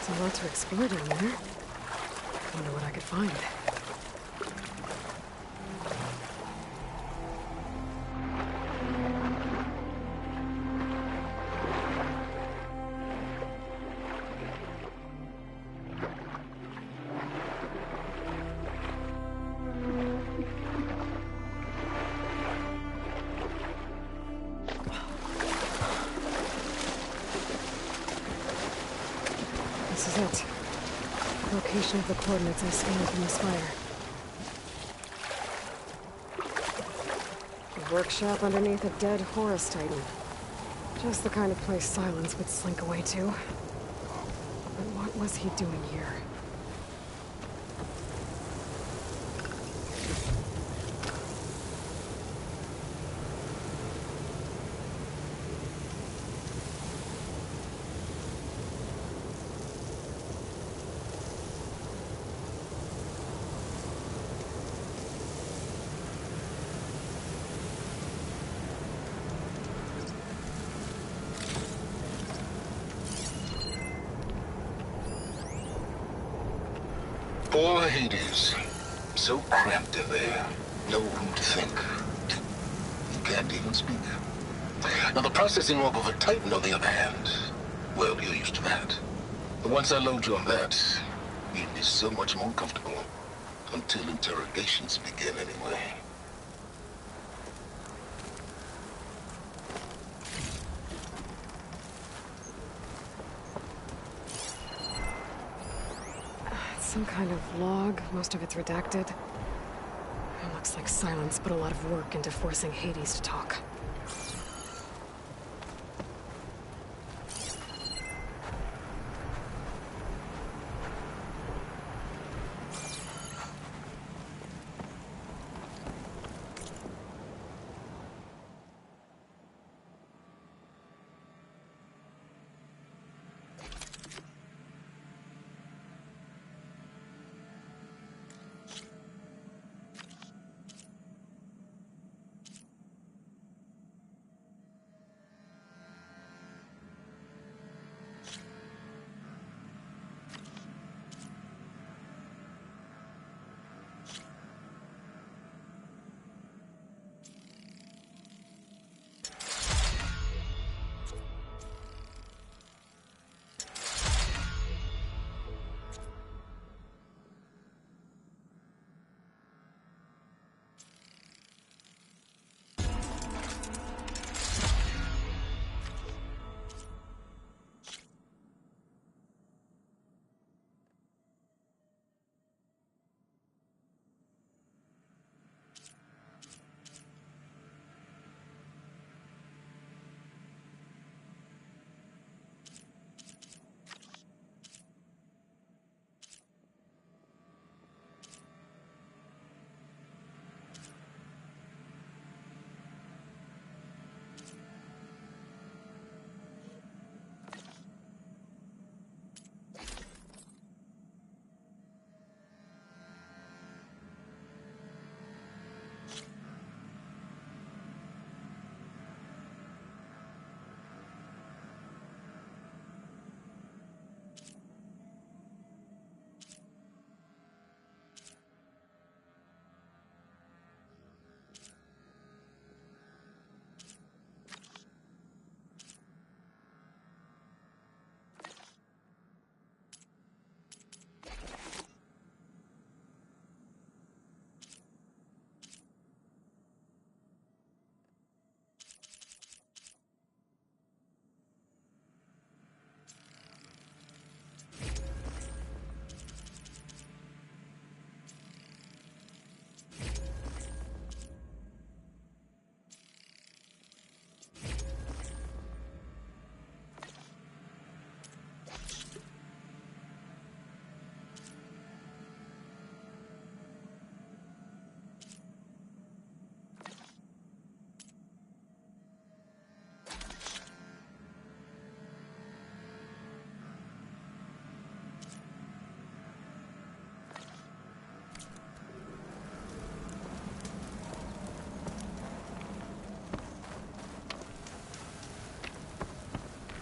A lot to explore down there. Wonder what I could find. This is it. Location of the coordinates I scanned from the spire. A workshop underneath a dead Horus Titan. Just the kind of place Silence would slink away to. But what was he doing here? Poor Hades. So cramped in there. No room to think. can't even speak. Now, the processing orb of a Titan, on the other hand, well, you're used to that. But once I load you on that, you'd be so much more comfortable. Until interrogations begin, anyway. Some kind of log. Most of it's redacted. It looks like Silence put a lot of work into forcing Hades to talk.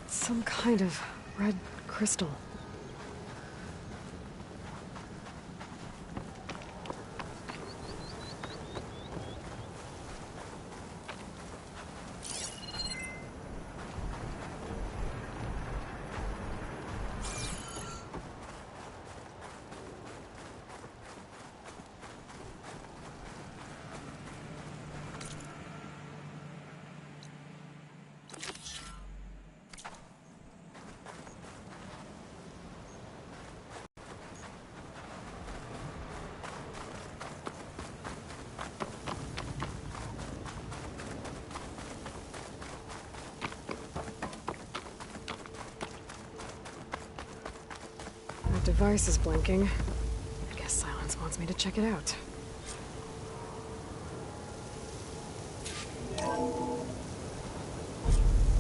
Some kind of red crystal. Device is blinking. I guess Silence wants me to check it out.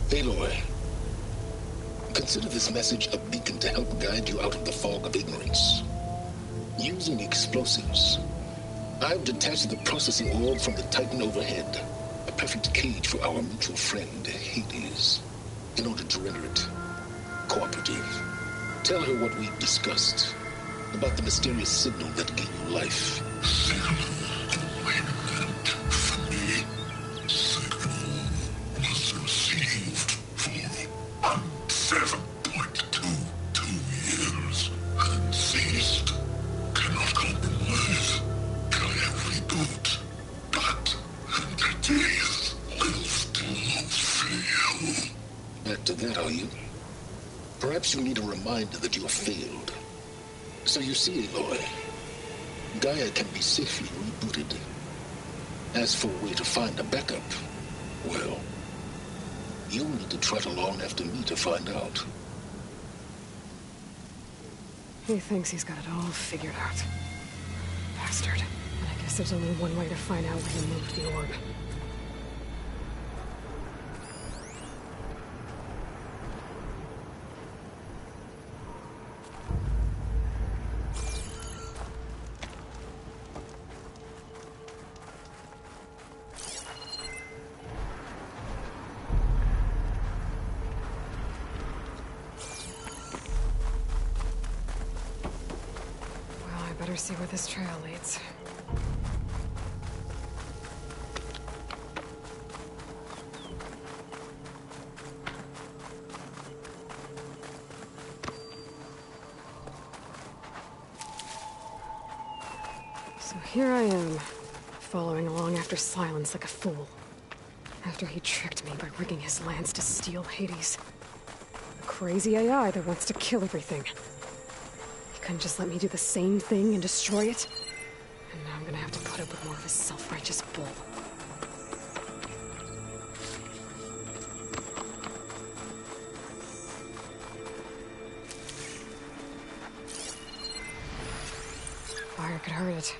Aloy, consider this message a beacon to help guide you out of the fog of ignorance. Using explosives, I've detached the processing orb from the Titan overhead, a perfect cage for our mutual friend, Hades, in order to render it cooperative. Tell her what we've discussed about the mysterious signal that gave you life. Signal waited for me. Signal that, are you? Perhaps you need a reminder that you have failed. So you see, Aloy, Gaia can be safely rebooted. As for a way to find a backup, well, you'll need to trot along after me to find out. He thinks he's got it all figured out. Bastard. And I guess there's only one way to find out where he moved the orb. Better see where this trail leads. So here I am, following along after Silence like a fool. After he tricked me by rigging his lance to steal Hades. A crazy AI that wants to kill everything. Couldn't just let me do the same thing and destroy it? And now I'm gonna have to put up with more of his self-righteous bull. Fire could hurt it.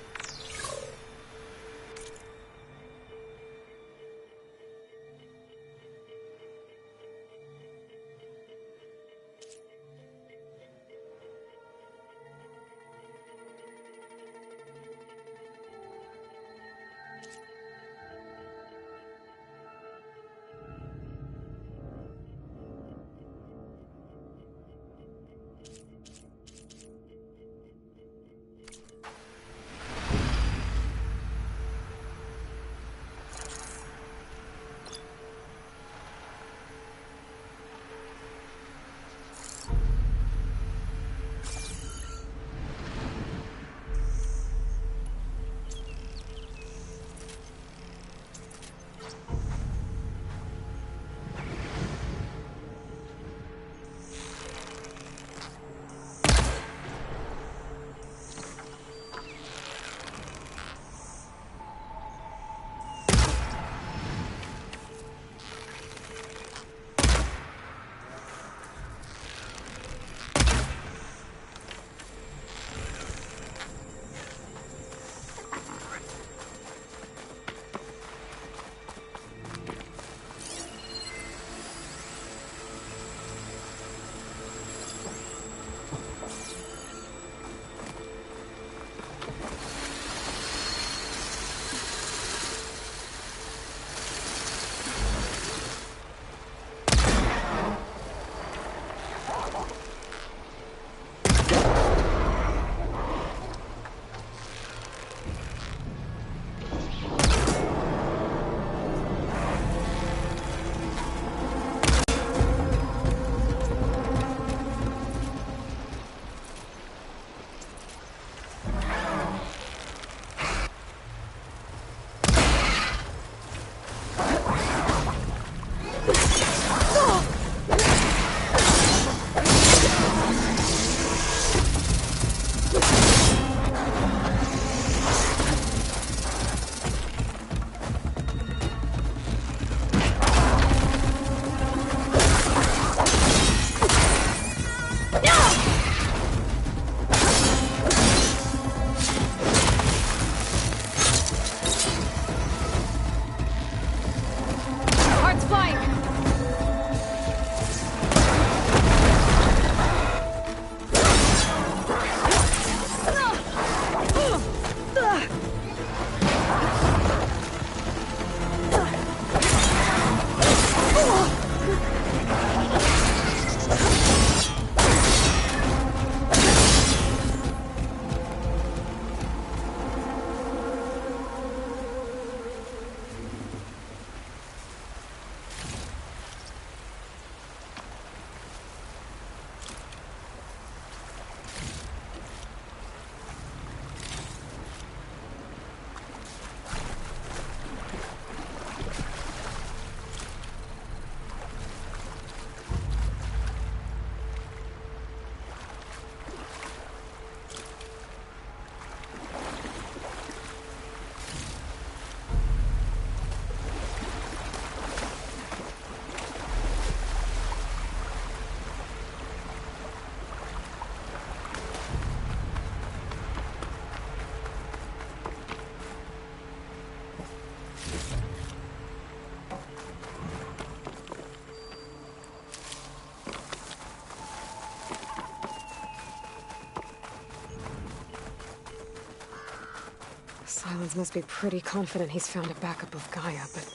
Silence must be pretty confident he's found a backup of Gaia, but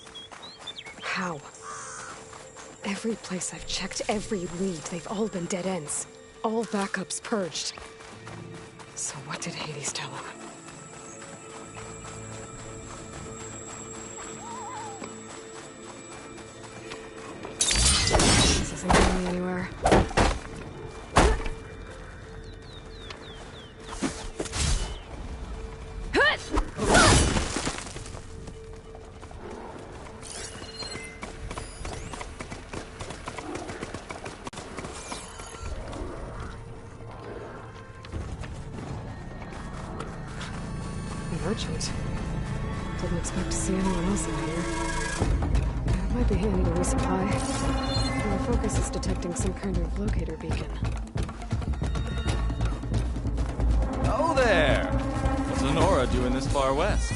how? Every place I've checked, every lead, they've all been dead ends. All backups purged. So what did Hades tell him? This isn't going anywhere. Merchant. Didn't expect to see anyone else in here. It might be handy to resupply. My focus is detecting some kind of locator beacon. Oh there! What's Honora doing this far west?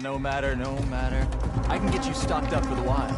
No matter, no matter. I can get you stocked up for the wild.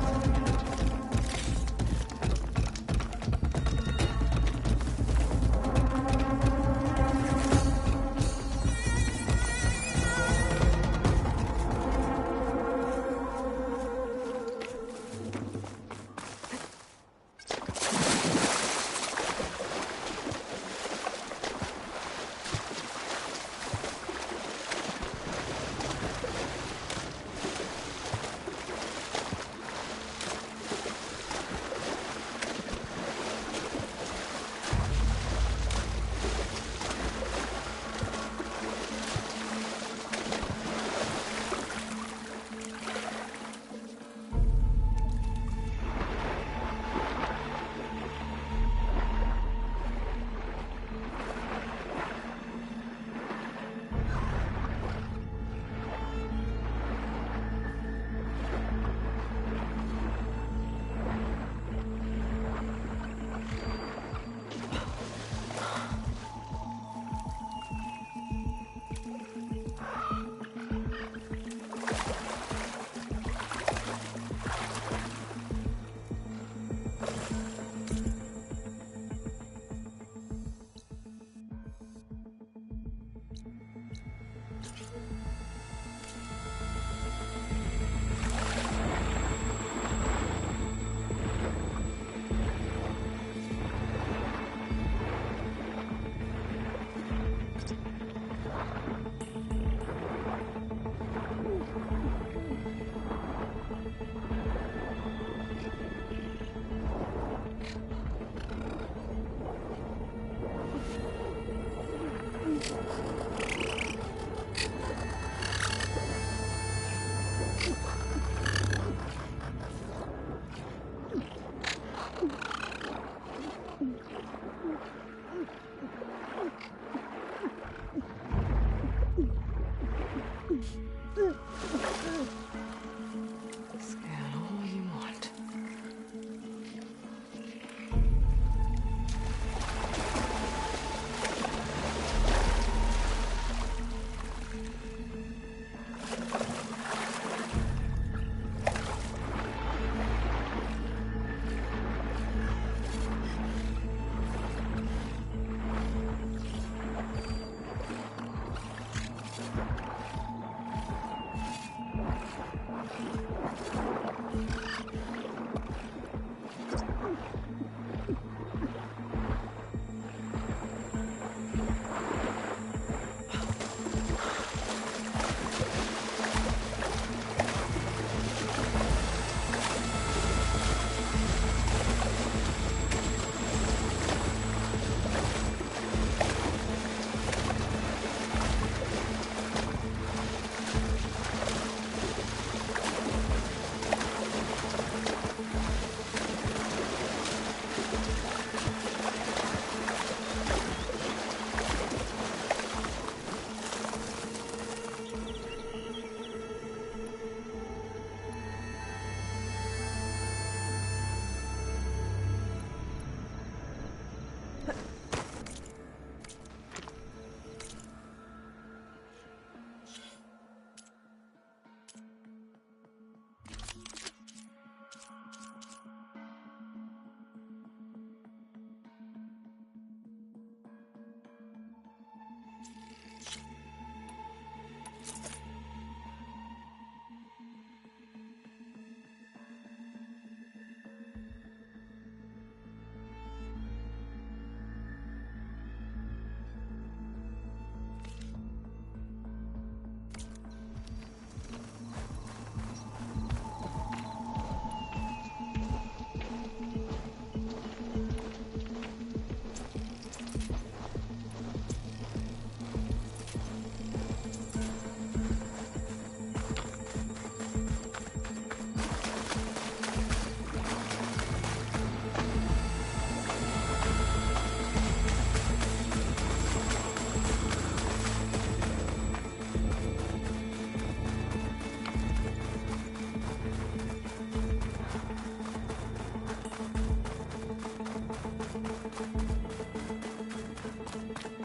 Scan all you want.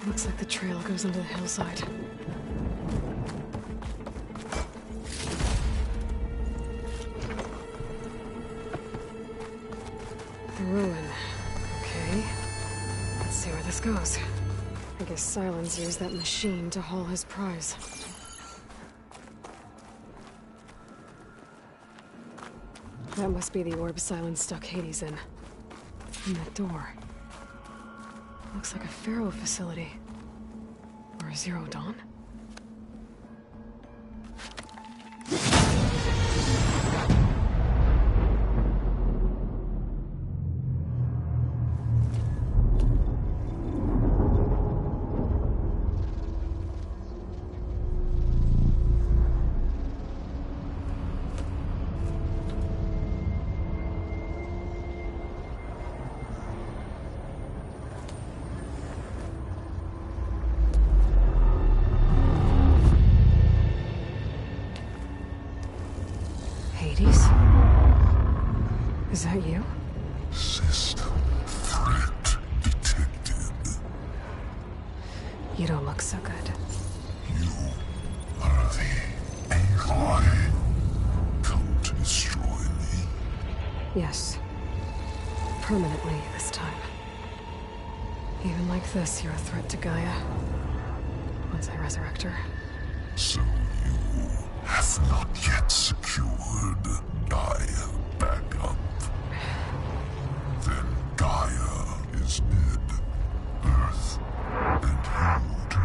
Looks like the trail goes into the hillside. The ruin. Okay. Let's see where this goes. I guess Silence used that machine to haul his prize. That must be the orb Silence stuck Hades in. And that door. Looks like a Pharaoh facility. Or a Zero Dawn? Hades? Is that you? System threat detected. You don't look so good. You are the AI come to destroy me. Yes. Permanently this time. Even like this, you're a threat to Gaia. Once I resurrect her. So you have not yet secured Gaia back up. Then Gaia is dead. Earth and you too.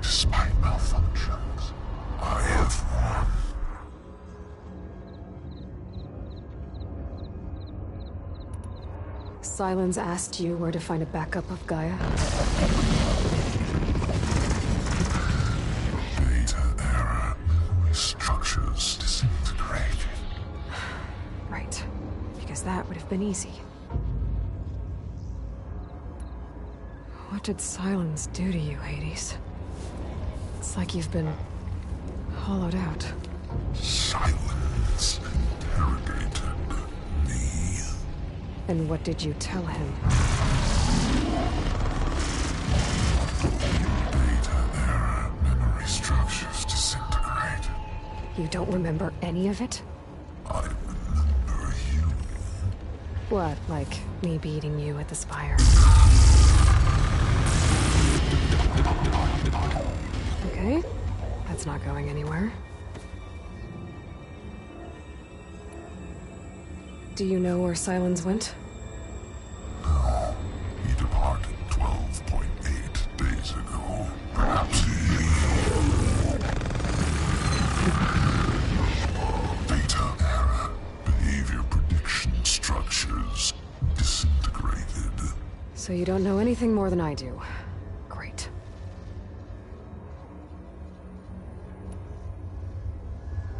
Despite malfunctions, I have won. Silence asked you where to find a backup of Gaia? have been easy. What did silence do to you, Hades? It's like you've been hollowed out. Silence interrogated me. And what did you tell him? Data error, memory structures disintegrate. You don't remember any of it? I remember you. What, like me beating you at the Spire? Okay, that's not going anywhere. Do you know where Silence went? No, he departed 12.8 days ago. Perhaps he... Data error, behavior prediction structures disintegrated. So you don't know anything more than I do. Great.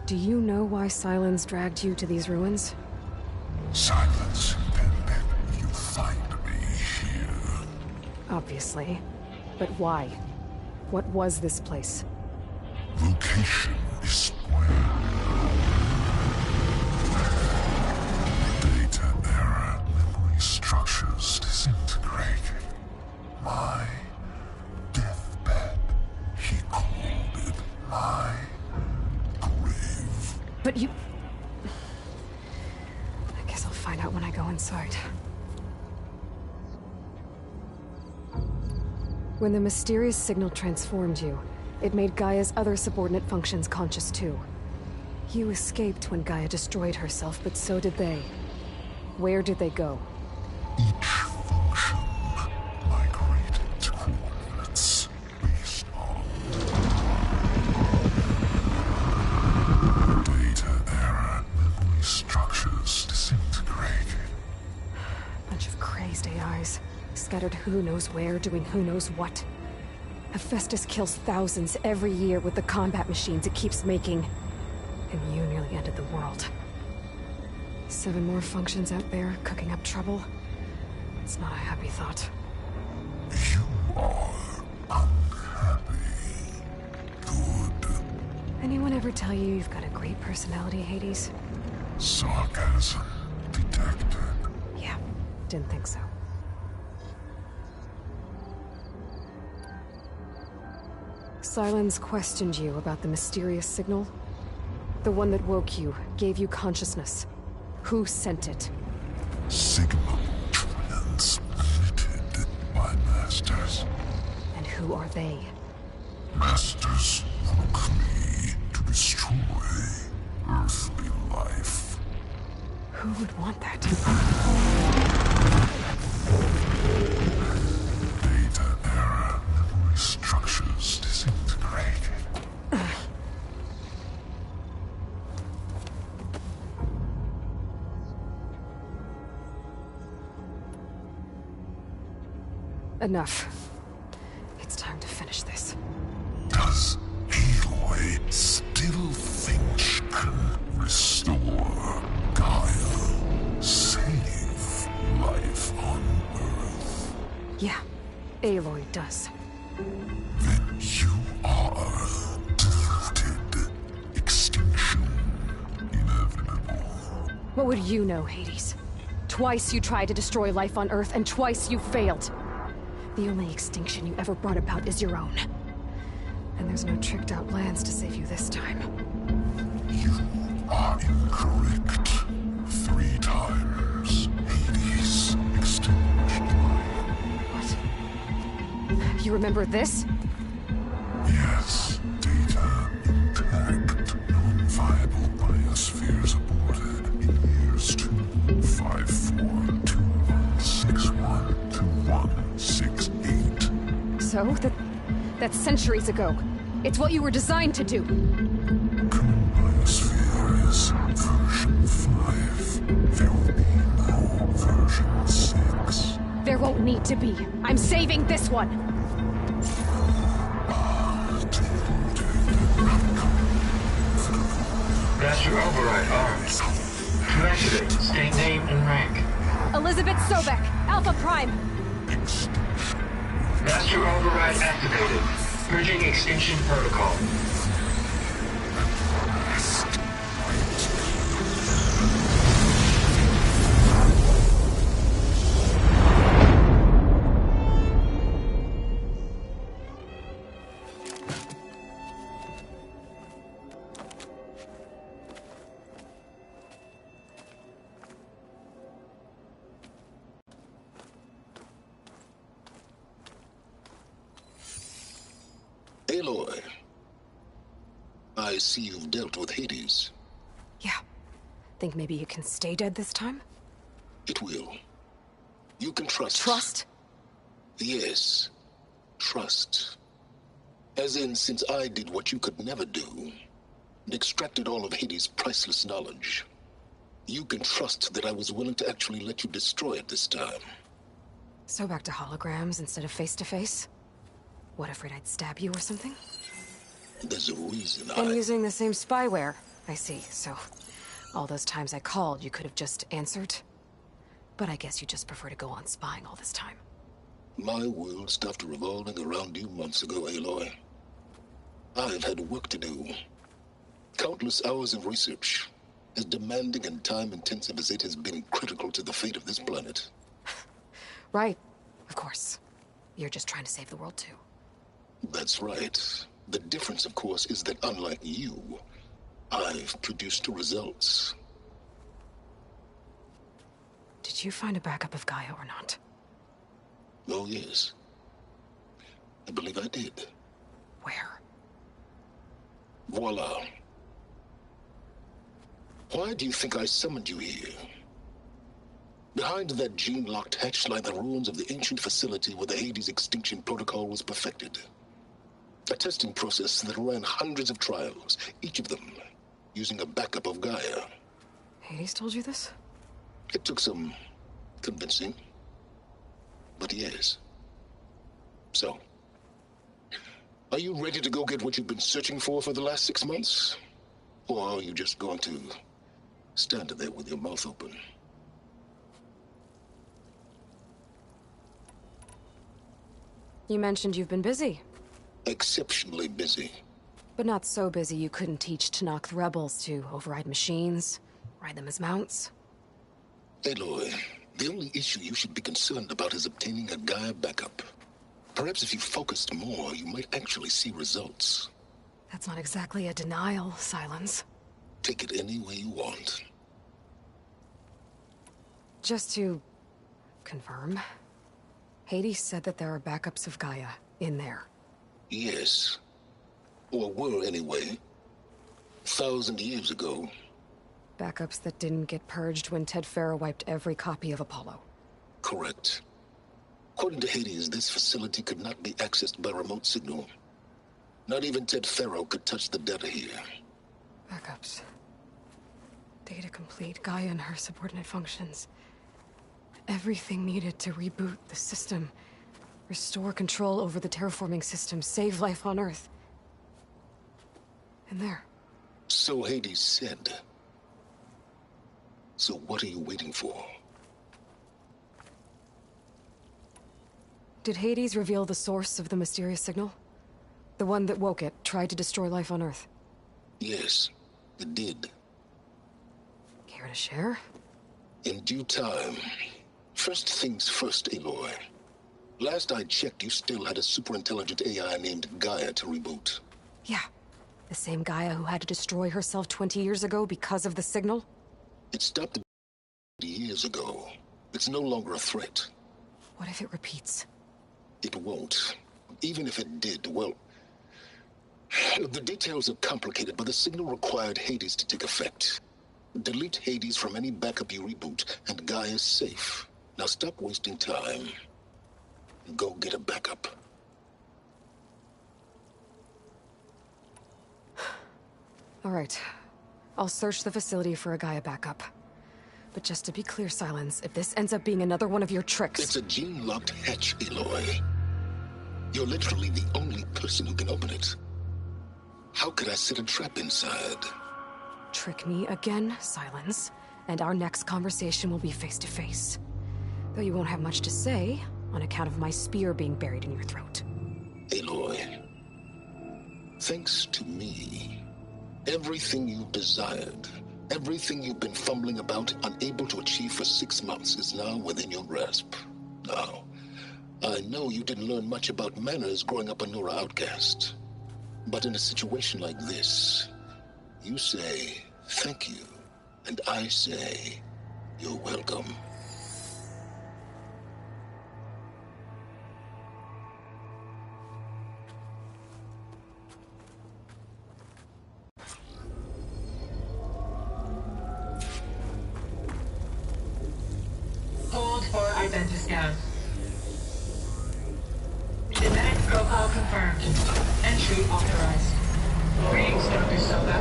Do you know why Silence dragged you to these ruins? Silence intended you find me here. Obviously. But why? What was this place? Location is square. Data error, memory structures disintegrated. My deathbed, he called it my grave. But you... I guess I'll find out when I go inside. When the mysterious signal transformed you, it made Gaia's other subordinate functions conscious too. You escaped when Gaia destroyed herself, but so did they. Where did they go? Each function migrated to coordinates based on data error, memory structures disintegrated. Bunch of crazed AIs, scattered who knows where, doing who knows what. Hephaestus kills thousands every year with the combat machines it keeps making. And you nearly ended the world. 7 more functions out there, cooking up trouble. It's not a happy thought. You are unhappy. Good. Anyone ever tell you you've got a great personality, Hades? Sarcasm detected. Yeah, didn't think so. Silence questioned you about the mysterious signal? The one that woke you, gave you consciousness. Who sent it? Signal transmitted by masters. And who are they? Masters woke me to destroy earthly life. Who would want that? Data error, memory structures disintegrated. Enough. It's time to finish this. Does Aloy still think she can restore Gaia? Save life on Earth? Yeah, Aloy does. Then you are deluded. Extinction inevitable. What would you know, Hades? Twice you tried to destroy life on Earth, and twice you failed. The only extinction you ever brought about is your own. And there's no tricked-out plans to save you this time. You are incorrect. 3 times. Hades extinguished life. What? You remember this? Yes, data intact. Non-viable biospheres aborted in years 254, 2161, 2168. So? That's centuries ago. It's what you were designed to do. Current biosphere is version 5. There will be no version 6. There won't need to be. I'm saving this one. Master Override armed. To activate, state name and rank. Elizabeth Sobek, Alpha Prime. Master override activated. Purging extinction protocol. Aloy, I see you've dealt with Hades. Yeah. Think maybe you can stay dead this time? It will. You can trust. Trust? Yes. Trust. As in, since I did what you could never do, and extracted all of Hades' priceless knowledge, you can trust that I was willing to actually let you destroy it this time. So back to holograms instead of face-to-face? What, afraid I'd stab you or something? There's a reason And using the same spyware. I see, so... all those times I called, you could have just answered? But I guess you just prefer to go on spying all this time. My world stopped revolving around you months ago, Aloy. I've had work to do. Countless hours of research, as demanding and time-intensive as it has been critical to the fate of this planet. Right. Of course. You're just trying to save the world, too. That's right. The difference, of course, is that unlike you, I've produced results. Did you find a backup of Gaia or not? Oh, yes. I believe I did. Where? Voila. Why do you think I summoned you here? Behind that gene-locked hatch lie the ruins of the ancient facility where the Hades extinction protocol was perfected. A testing process that ran hundreds of trials, each of them using a backup of Gaia. Hades told you this? It took some convincing, but yes. So, are you ready to go get what you've been searching for the last 6 months? Or are you just going to stand there with your mouth open? You mentioned you've been busy. Exceptionally busy. But not so busy you couldn't teach Tenakth rebels to override machines, ride them as mounts. Aloy, the only issue you should be concerned about is obtaining a Gaia backup. Perhaps if you focused more, you might actually see results. That's not exactly a denial, Silence. Take it any way you want. Just to... confirm. Hades said that there are backups of Gaia in there. Yes. Or were, anyway. 1,000 years ago. Backups that didn't get purged when Ted Faro wiped every copy of Apollo. Correct. According to Hades, this facility could not be accessed by remote signal. Not even Ted Faro could touch the data here. Backups. Data complete, Gaia and her subordinate functions. Everything needed to reboot the system. Restore control over the terraforming system, save life on Earth. And there. So Hades said. So what are you waiting for? Did Hades reveal the source of the mysterious signal? The one that woke it, tried to destroy life on Earth? Yes, it did. Care to share? In due time. First things first, Aloy. Last I checked, you still had a superintelligent AI named Gaia to reboot. Yeah. The same Gaia who had to destroy herself 20 years ago because of the signal? It stopped years ago. It's no longer a threat. What if it repeats? It won't. Even if it did, well... the details are complicated, but the signal required Hades to take effect. Delete Hades from any backup you reboot, and Gaia's safe. Now stop wasting time. Go get a backup. All right. I'll search the facility for a Gaia backup. But just to be clear, Silence, if this ends up being another one of your tricks... It's a gene-locked hatch, Aloy. You're literally the only person who can open it. How could I set a trap inside? Trick me again, Silence, and our next conversation will be face-to-face. Though you won't have much to say, on account of my spear being buried in your throat. Aloy, thanks to me, everything you desired, everything you've been fumbling about, unable to achieve for 6 months, is now within your grasp. Now, I know you didn't learn much about manners growing up a Nora outcast. But in a situation like this, you say thank you, and I say you're welcome. Hold for identiscan. Genetic profile confirmed. Entry authorized. Greetings, Dr. Soka.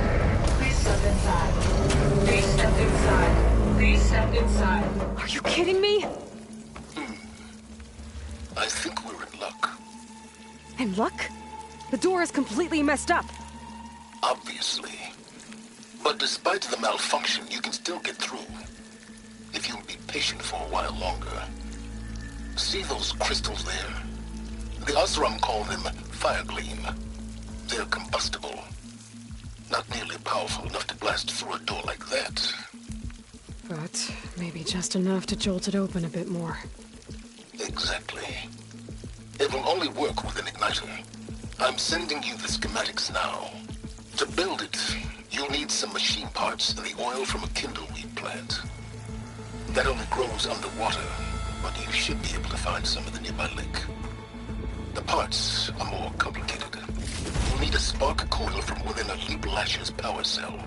Please step inside. Please step inside. Please step inside. Are you kidding me? I think we're in luck. And luck? The door is completely messed up. Obviously. But despite the malfunction, you can still get through. If you'll be patient for a while longer. See those crystals there? The Oseram call them fire gleam. They're combustible. Not nearly powerful enough to blast through a door like that. But maybe just enough to jolt it open a bit more. Exactly. It will only work with an igniter. I'm sending you the schematics now. To build it, you'll need some machine parts and the oil from a kindleweed plant. That only grows underwater, but you should be able to find some in the nearby lake. The parts are more complicated. You'll need a spark coil from within a Leap Lasher's power cell.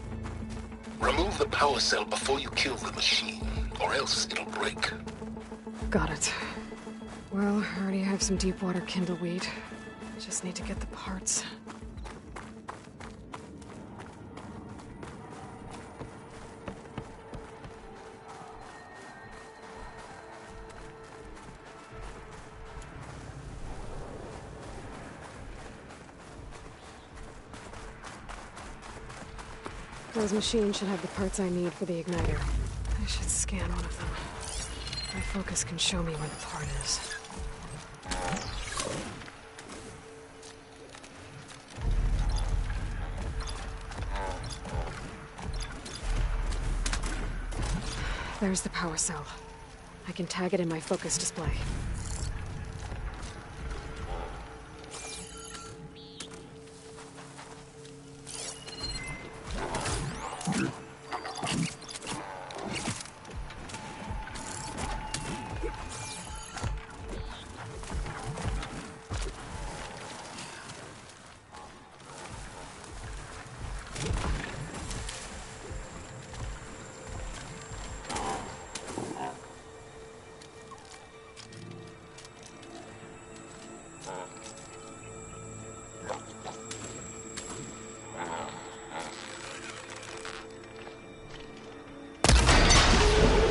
Remove the power cell before you kill the machine, or else it'll break. Got it. Well, I already have some deep water kindleweed. Just need to get the parts. Those machines should have the parts I need for the igniter. I should scan one of them. My focus can show me where the part is. There's the power cell. I can tag it in my focus display.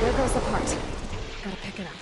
There goes the part. Gotta pick it up.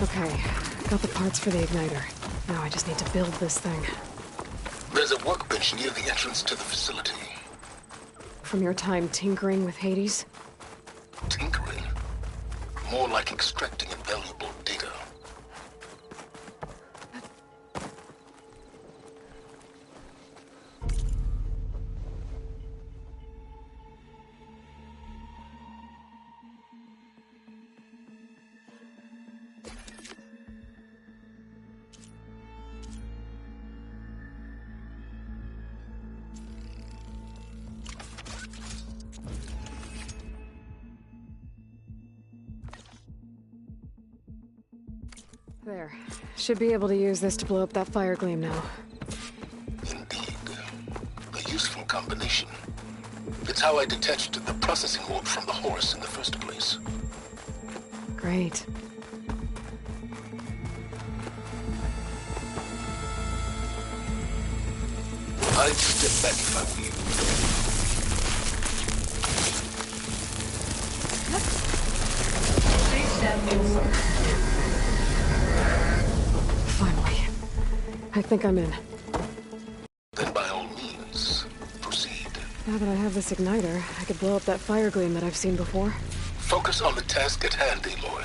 Okay, got the parts for the igniter. Now I just need to build this thing. There's a workbench near the entrance to the facility. From your time tinkering with Hades? Tinkering? More like extracting invaluable data. There. Should be able to use this to blow up that fire gleam now. Indeed. A useful combination. It's how I detached the processing orb from the Horus in the first place. Great. I'd step back if I were you. Please step inside. Finally. I think I'm in. Then by all means, proceed. Now that I have this igniter, I could blow up that fire gleam that I've seen before. Focus on the task at hand, Aloy.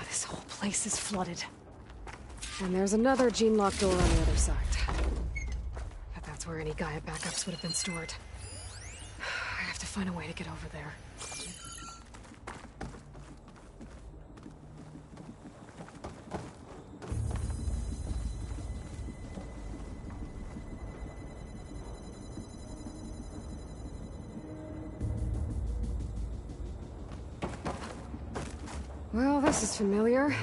This whole place is flooded. And there's another gene-locked door on the other side. But that's where any Gaia backups would have been stored. I have to find a way to get over there. Well, this is familiar.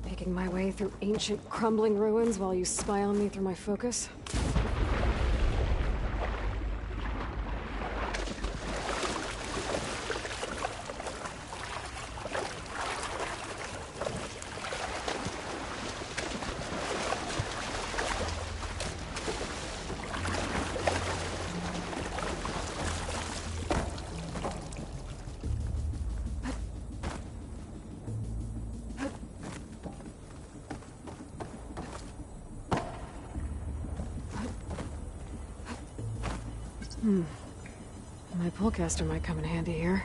Making my way through ancient, crumbling ruins while you spy on me through my focus. My pullcaster might come in handy here.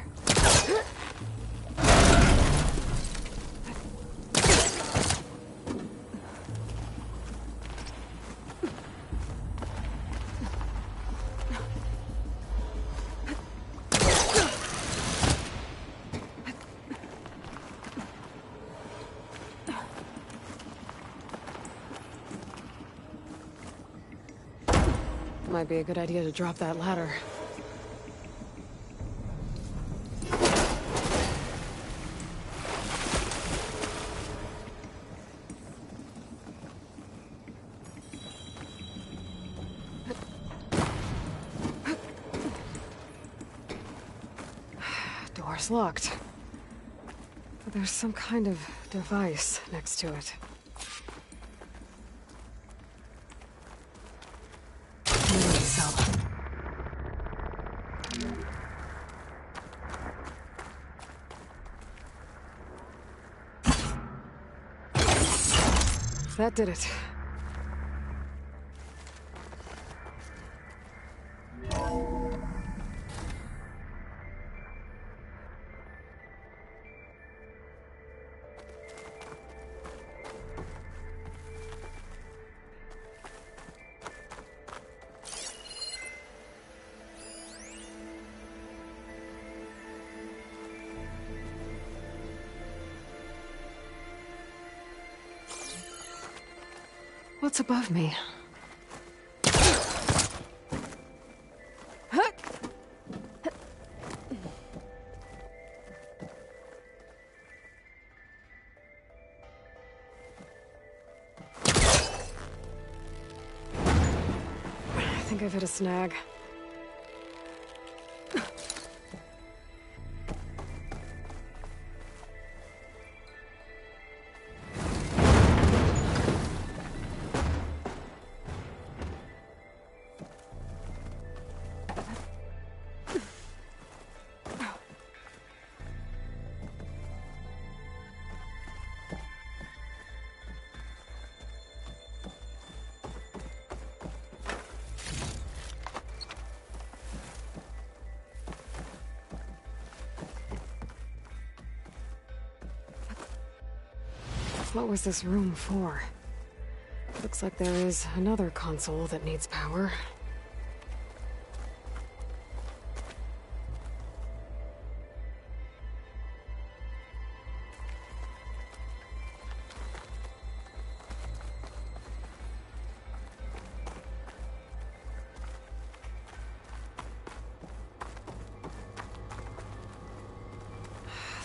Might be a good idea to drop that ladder. Door's locked. But there's some kind of device next to it. That did it. What's above me? I think I've hit a snag. What was this room for? Looks like there is another console that needs power.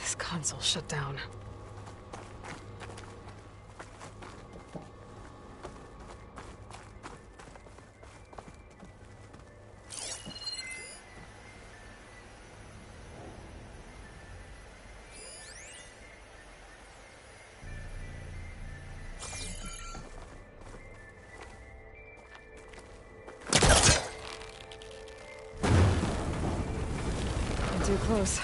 This console shut down. Too close.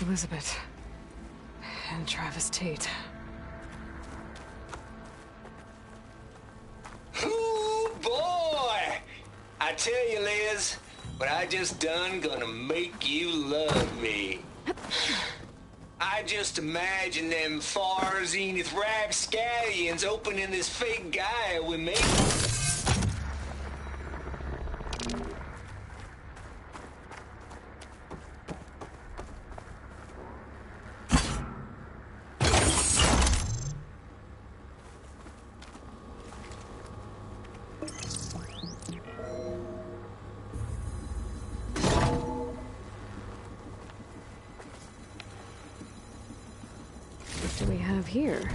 Elizabeth. And Travis Tate. Ooh, boy! I tell you, Liz, what I just done gonna make you love me. I just imagine them far zenith rapscallions opening this fake guy we made. What do we have here?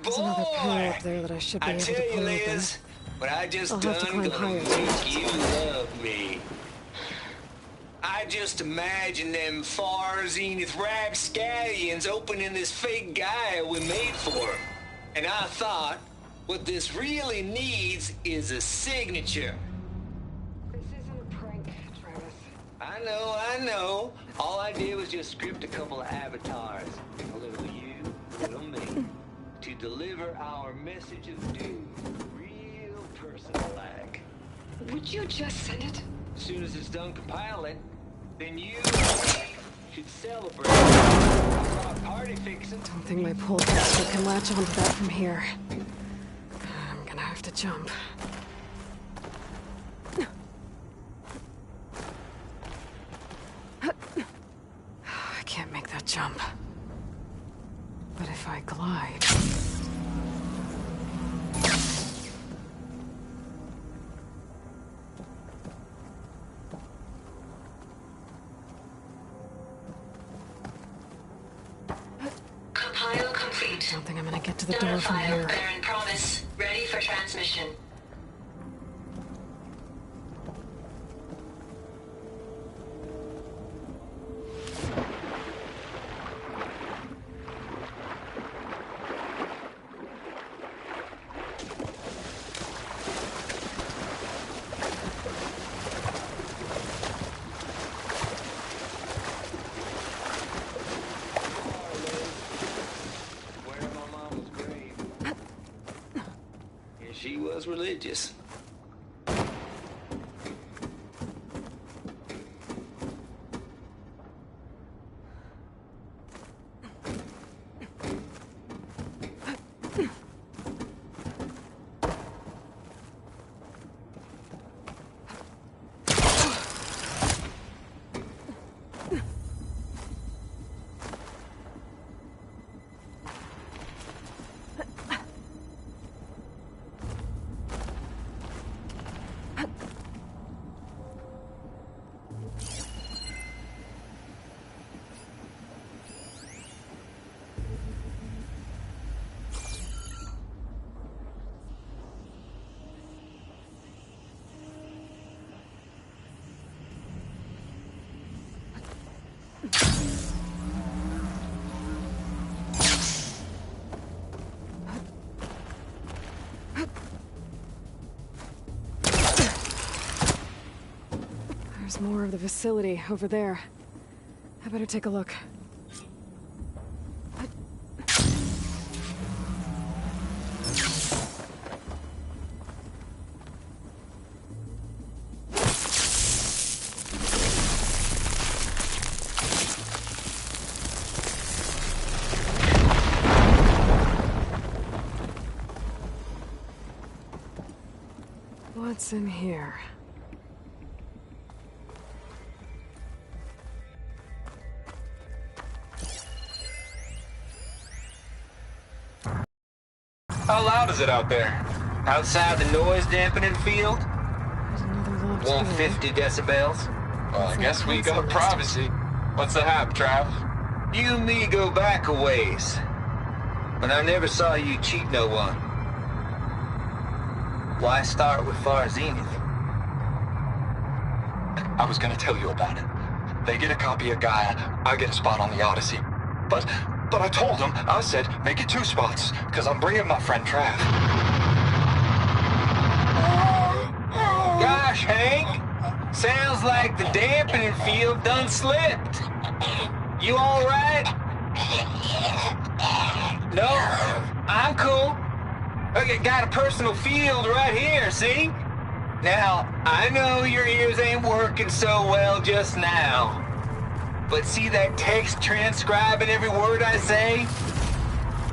There's another pillar up there that I should be able to tell you, pull open. Liz, what I just I'll have to done climb gonna higher. make you love me. I just imagine them far zenith rapscallions opening this fake guy we made for him. And I thought, what this really needs is a signature. This isn't a prank, Travis. I know. All I did was just script a couple of avatars. A little you, a little me. To deliver our message of doom, real personal-like. Would you just send it? As soon as it's done compiling, then you should celebrate. Party fixing. Don't think my pull caster can latch onto that from here. I'm gonna have to jump. I can't make that jump. But if I glide... Compile complete. Contact. I don't think I'm gonna get to the door from File, here. Baron Promise. Ready for transmission. Where my mama's grave. Yeah, she was religious. There's more of the facility over there. I better take a look. What's in here? How loud is it out there? Outside the noise dampening field? There's another locked door. 150 decibels. Well, I guess we got privacy. What's the hap, Trav? You and me go back a ways. But I never saw you cheat no one. Why start with Far Zenith? I was gonna tell you about it. They get a copy of Gaia, I get a spot on the Odyssey. But I told them, I said, make it 2 spots, because I'm bringing my friend Trav. Gosh, Hank. Sounds like the dampening field done slipped. You all right? No, I'm cool. Okay, got a personal field right here, see? Now, I know your ears ain't working so well just now. But see that text transcribing every word I say?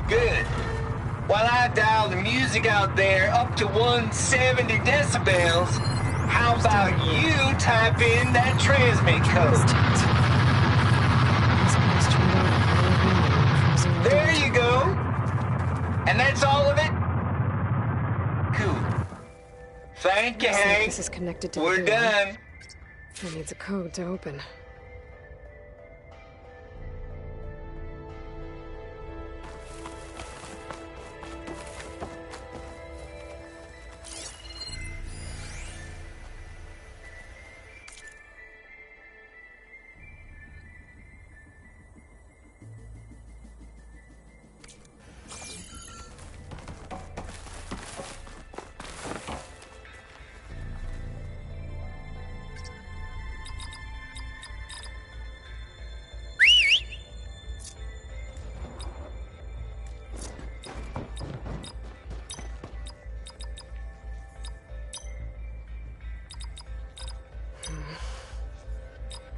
Good. While I dial the music out there up to 170 decibels, how about you type in that transmit code? There you go. And that's all of it? Cool. Thank you, Looks like Hank. this is connected to the We're door. done. It needs a code to open.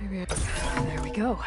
Maybe I... There we go.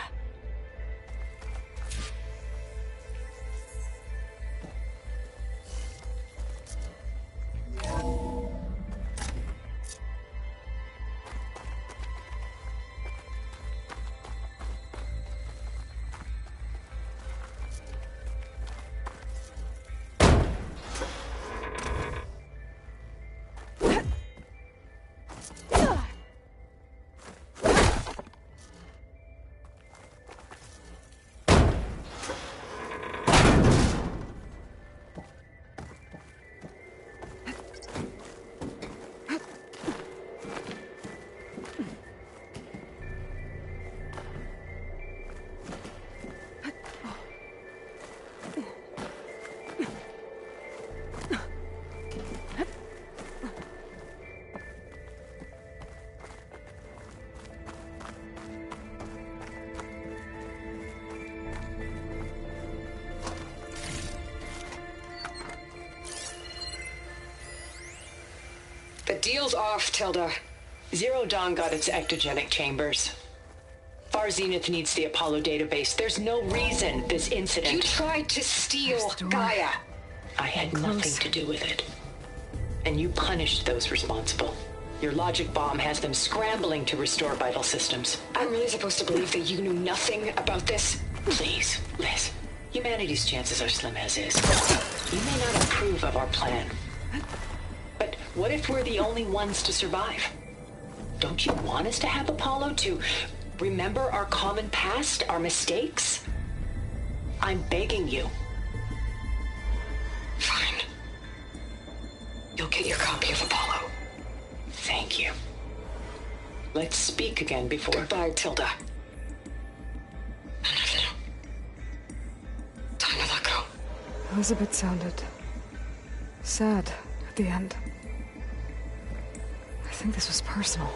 deal's off, Tilda. Zero Dawn got its ectogenic chambers. Far Zenith needs the Apollo database. There's no reason this incident... You tried to steal Gaia. I had nothing to do with it. And you punished those responsible. Your logic bomb has them scrambling to restore vital systems. I'm really supposed to believe that you knew nothing about this? Please, Liz. Humanity's chances are slim as is. You may not approve of our plan. But what if we're the only ones to survive? Don't you want us to have Apollo to remember our common past, our mistakes? I'm begging you. Fine. You'll get your copy of Apollo. Thank you. Let's speak again before... Goodbye, Tilda. Time to let go. Elizabeth sounded sad at the end. I think this was personal.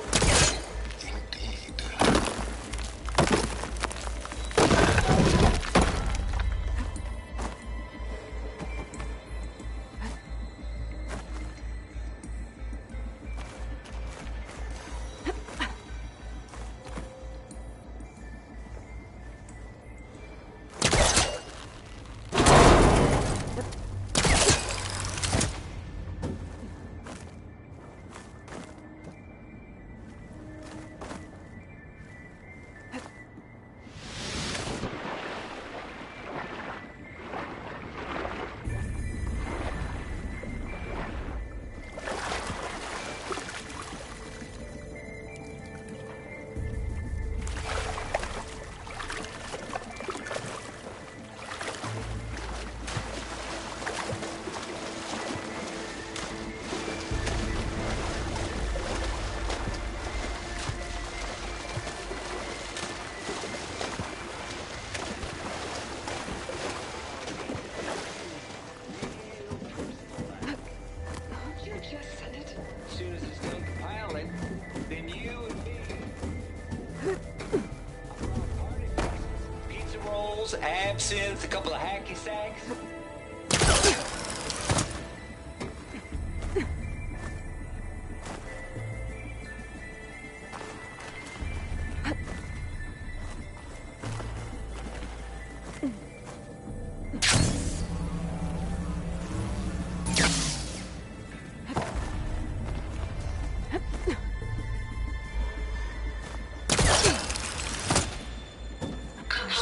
Absinthe, a couple of hacky sacks.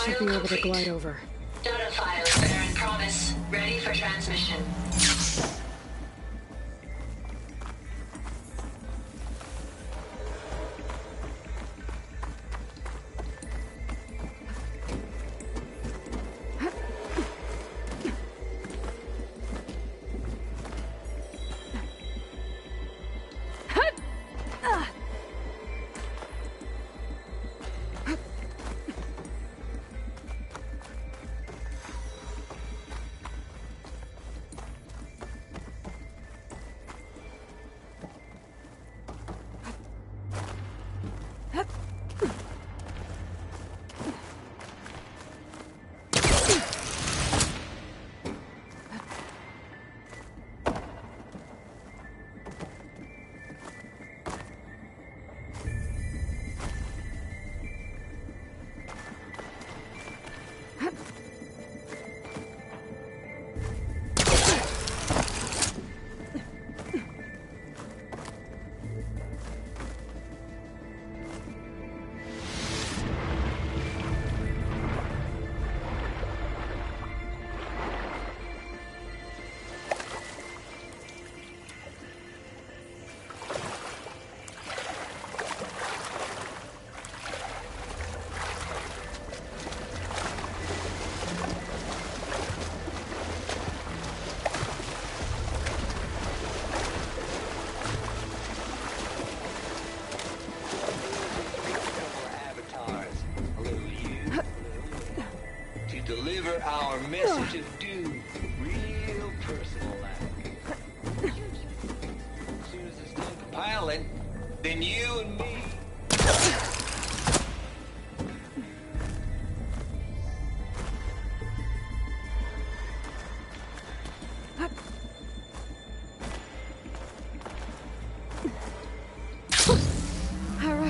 Should be able to glide over. Data files, Baron Promise. Ready for transmission. Our message of doom, real personal like. As soon as it's done compiling, then you and me.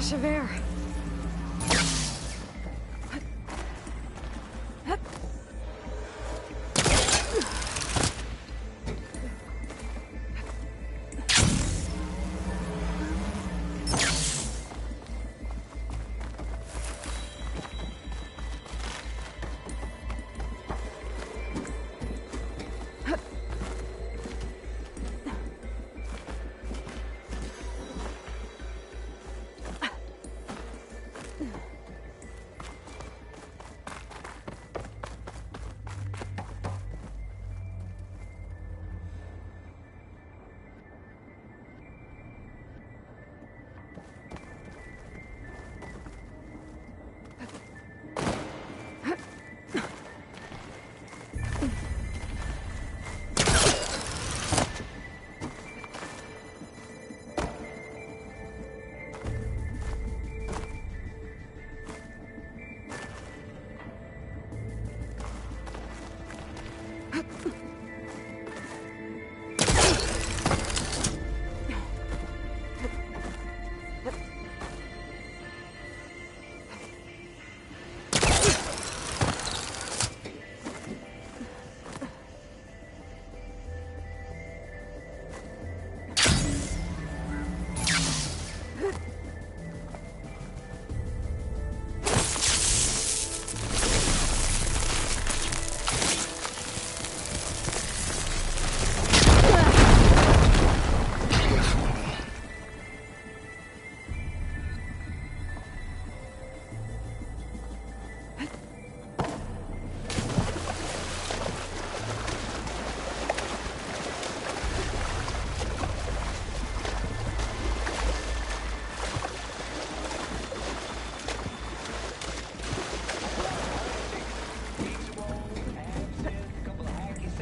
rush of air.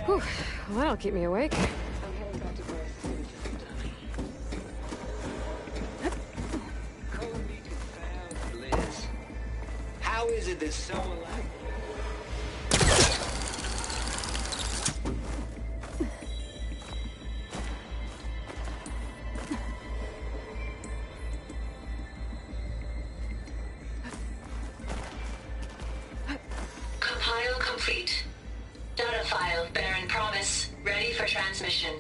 Whew. Well, that'll keep me awake. I'm heading back to Earth. Color me confounded, Liz. How is it that someone like Compile complete. Data file bearing promise ready for transmission.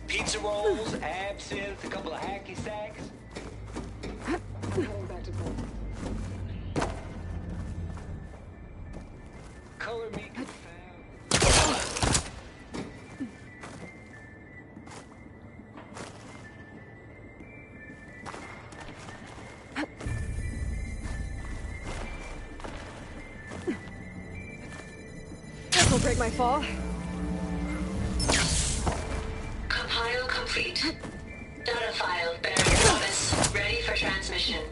pizza rolls, absinthe, a couple of hacky sacks. I'm heading back to Earth. Color me confounded. Don't break my fall. Compile complete. Data file bearing promise ready for transmission.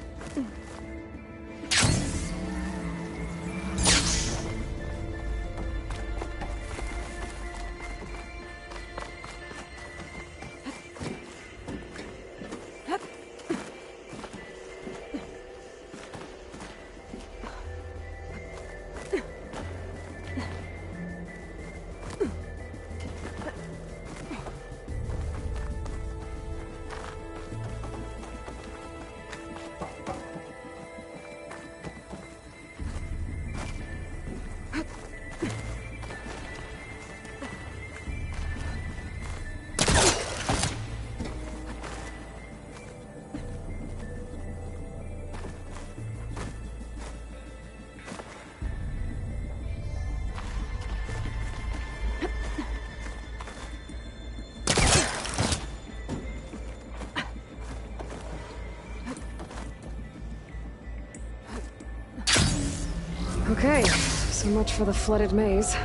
Okay, so much for the flooded maze.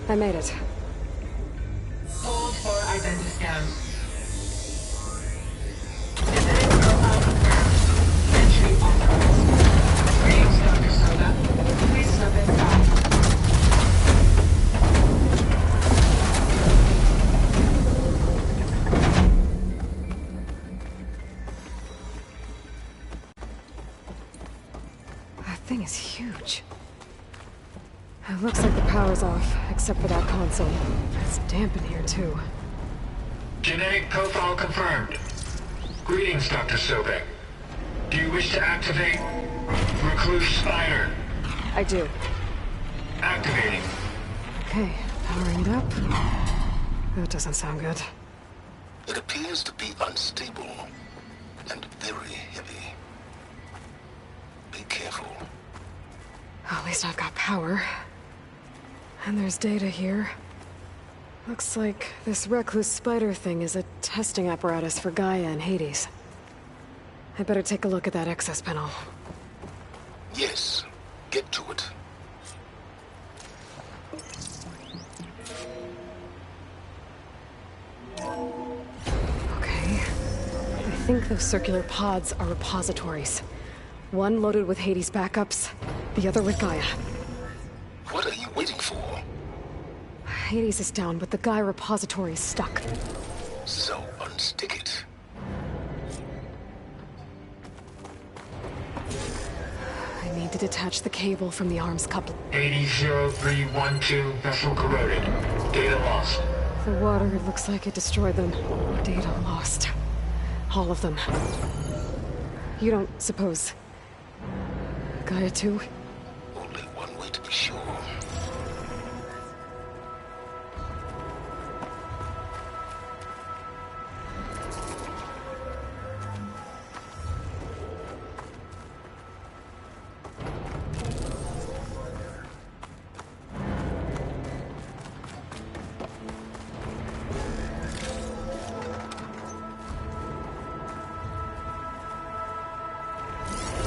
I made it. Hold for identiscan. Genetic profile confirmed. Entry authorized. Greetings, Dr. Soda. Please step inside. That thing is huge. It looks like the power's off, except for that console. It's damp in here, too. Genetic profile confirmed. Greetings, Dr. Sobek. Do you wish to activate Recluse Spider? I do. Activating. Okay, powering it up. That doesn't sound good. It appears to be unstable and very heavy. Be careful. At least I've got power. And there's data here. Looks like this Recluse Spider thing is a testing apparatus for Gaia and Hades. I better take a look at that access panel. Yes, get to it. Okay. I think those circular pods are repositories. One loaded with Hades backups, the other with Gaia. What are you waiting for? Hades is down, but the Gaia repository is stuck. So unstick it. I need to detach the cable from the arms coupling. 800312 vessel corroded. Data lost. The water, it looks like it destroyed them. Data lost. All of them. You don't suppose... Gaia too? Only one way to be sure.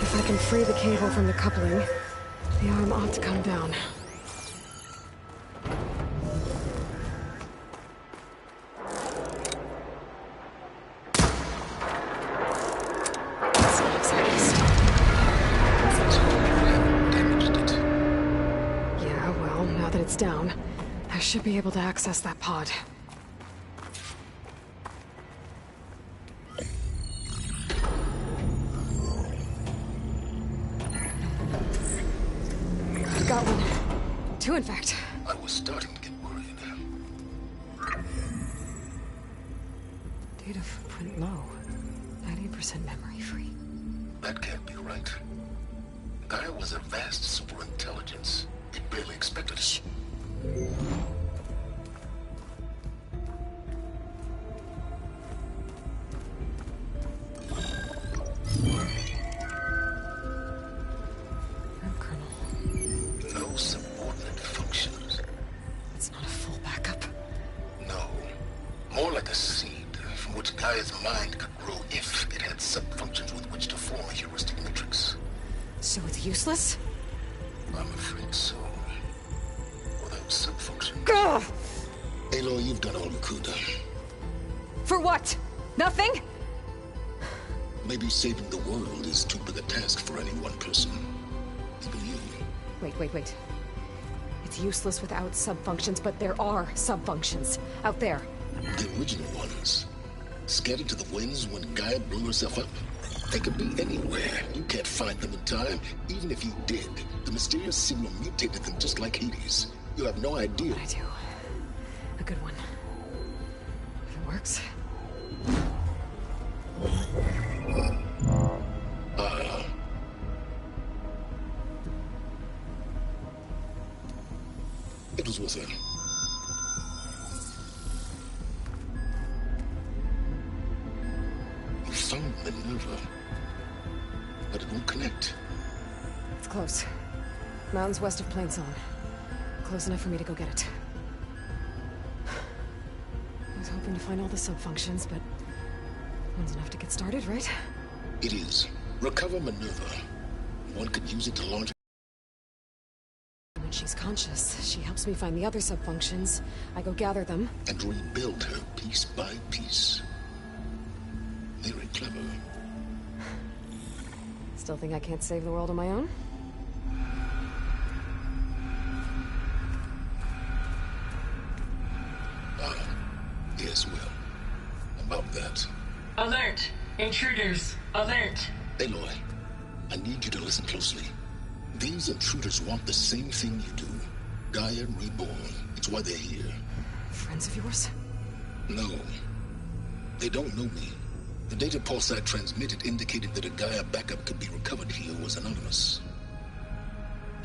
If I can free the cable from the coupling, the arm ought to come down. It's not exactly stuck. Damaged it. Yeah, well, now that it's down, I should be able to access that pod. Got one. Two, in fact. I was starting to get worried. Data footprint low. 90% memory free. That can't be right. Gaia was a vast superintelligence. It barely expected it. No subordinate functions. It's not a full backup. No. More like a seed from which Gaia's mind could grow if it had sub-functions with which to form a heuristic matrix. So it's useless? I'm afraid so. Or there Subfunction. Ugh! Aloy, you've done all you could. For what? Nothing? Maybe saving the world is too big a task for any one person. Even you. Wait. It's useless without subfunctions, but there are subfunctions out there. The original ones. Scattered to the winds when Gaia blew herself up. They could be anywhere. You can't find them in time. Even if you did, the mysterious signal mutated them just like Hades. You have no idea. I do. A good one. If it works. It was worth it. You found Minerva, but it won't connect. It's close. Mountains west of Plainsong. Close enough for me to go get it. I was hoping to find all the subfunctions, but one's enough to get started, right? It is. Recover Minerva. One could use it to launch. When she's conscious, she helps me find the other subfunctions. I go gather them. And rebuild her piece by piece. Very clever. Still think I can't save the world on my own? Yes, well. About that. Alert! Intruders! Alert! Aloy, I need you to listen closely. These intruders want the same thing you do. Gaia reborn. It's why they're here. Friends of yours? No. They don't know me. The data pulse I transmitted indicated that a Gaia backup could be recovered here was anonymous.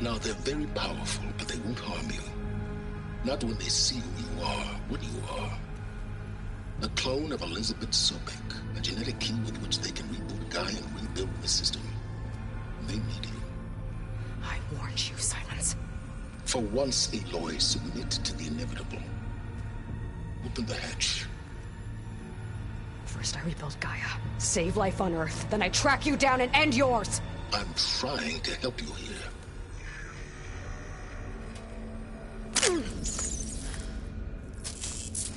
Now, they're very powerful, but they won't harm you. Not when they see who you are, what you are. A clone of Elizabeth Sobek, a genetic key with which they can reboot Gaia and rebuild the system. They need you. I warned you, Silence. For once, Aloy, submit to the inevitable. Open the hatch. First I rebuild Gaia, save life on Earth, then I track you down and end yours! I'm trying to help you here.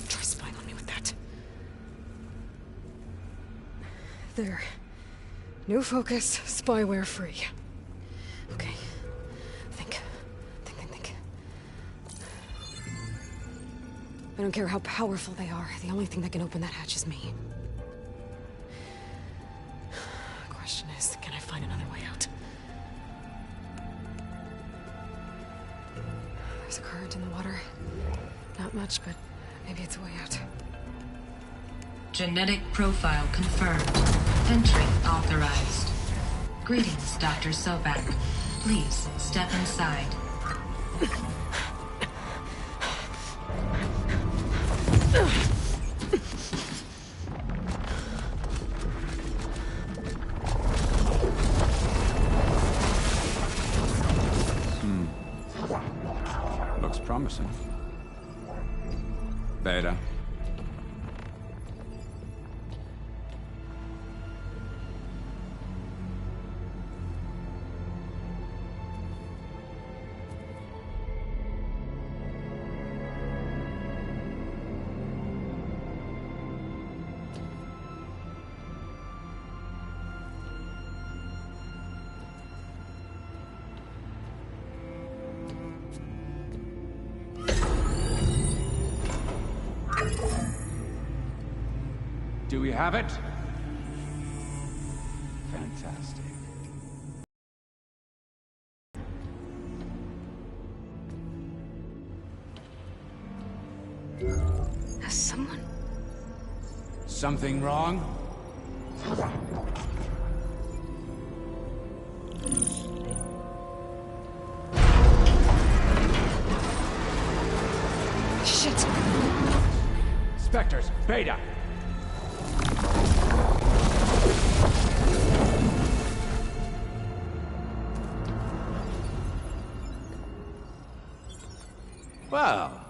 Try spying on me with that. There. New focus, spyware free. Okay. Think. I don't care how powerful they are. The only thing that can open that hatch is me. The question is, can I find another way out? There's a current in the water. Not much, but maybe it's a way out. Genetic profile confirmed. Entry authorized. Greetings, Dr. Sobek. Please step inside. Looks promising. Beta. Do we have it? Fantastic. Has someone... Something wrong? Shit! Spectres, Beta! Well,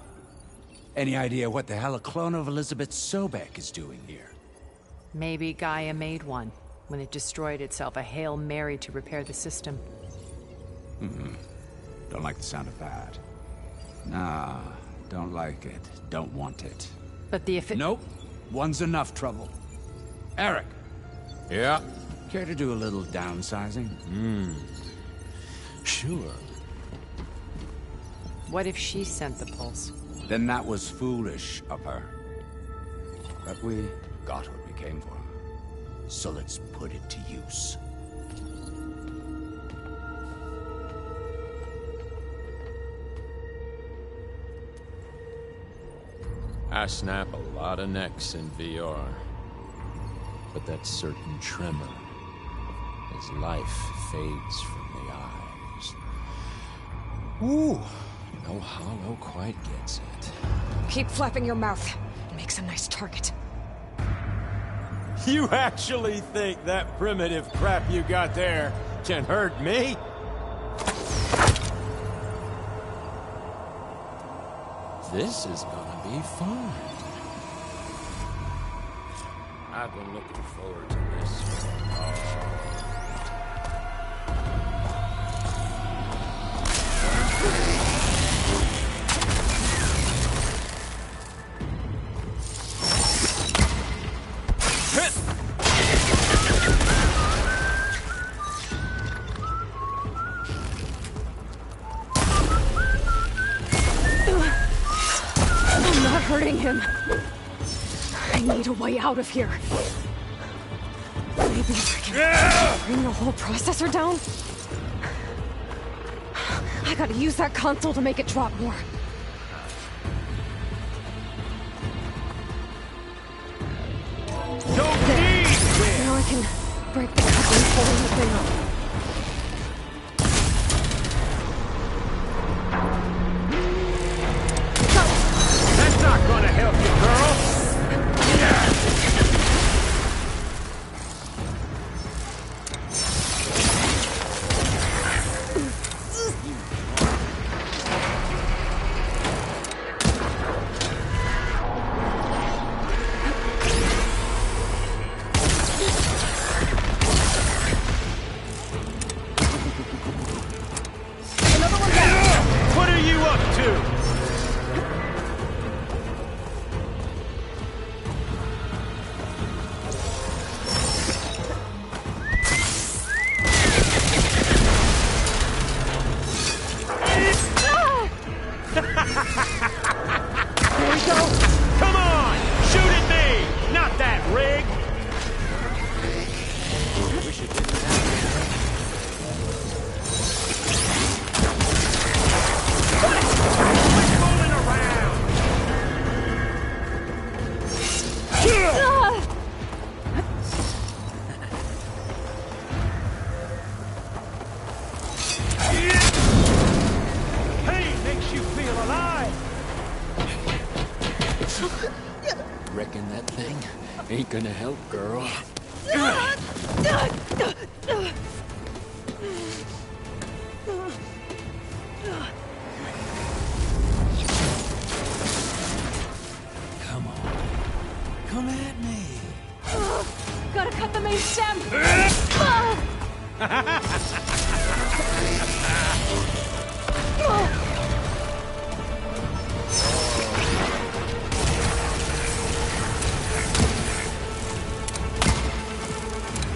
any idea what the hell a clone of Elizabeth Sobek is doing here? Maybe Gaia made one, when it destroyed itself, a Hail Mary to repair the system. Don't like the sound of that. Nah, don't like it. Don't want it. But the Nope. One's enough trouble. Eric. Yeah? Care to do a little downsizing? Sure. What if she sent the pulse? Then that was foolish of her. But we got what we came for. So let's put it to use. I snap a lot of necks in VR. But that certain tremor as life fades from the eyes. Ooh, no hollow quite gets it. Keep flapping your mouth. Makes a nice target. You actually think that primitive crap you got there can hurt me? This is gonna be fun. I've been looking forward to this. I'm not hurting him. I need a way out of here. Maybe I can bring the whole processor down? I gotta use that console to make it drop more. Now I can break the coupling, pulling the thing up. That's not gonna help you, girl! What are you up to? There we go. Come on! Shoot at me! Not that rig! Wish it didn't Quit fooling around! Pain makes you feel alive! Reckon that thing ain't gonna help, girl. Come on. Come at me. Gotta cut the main stem.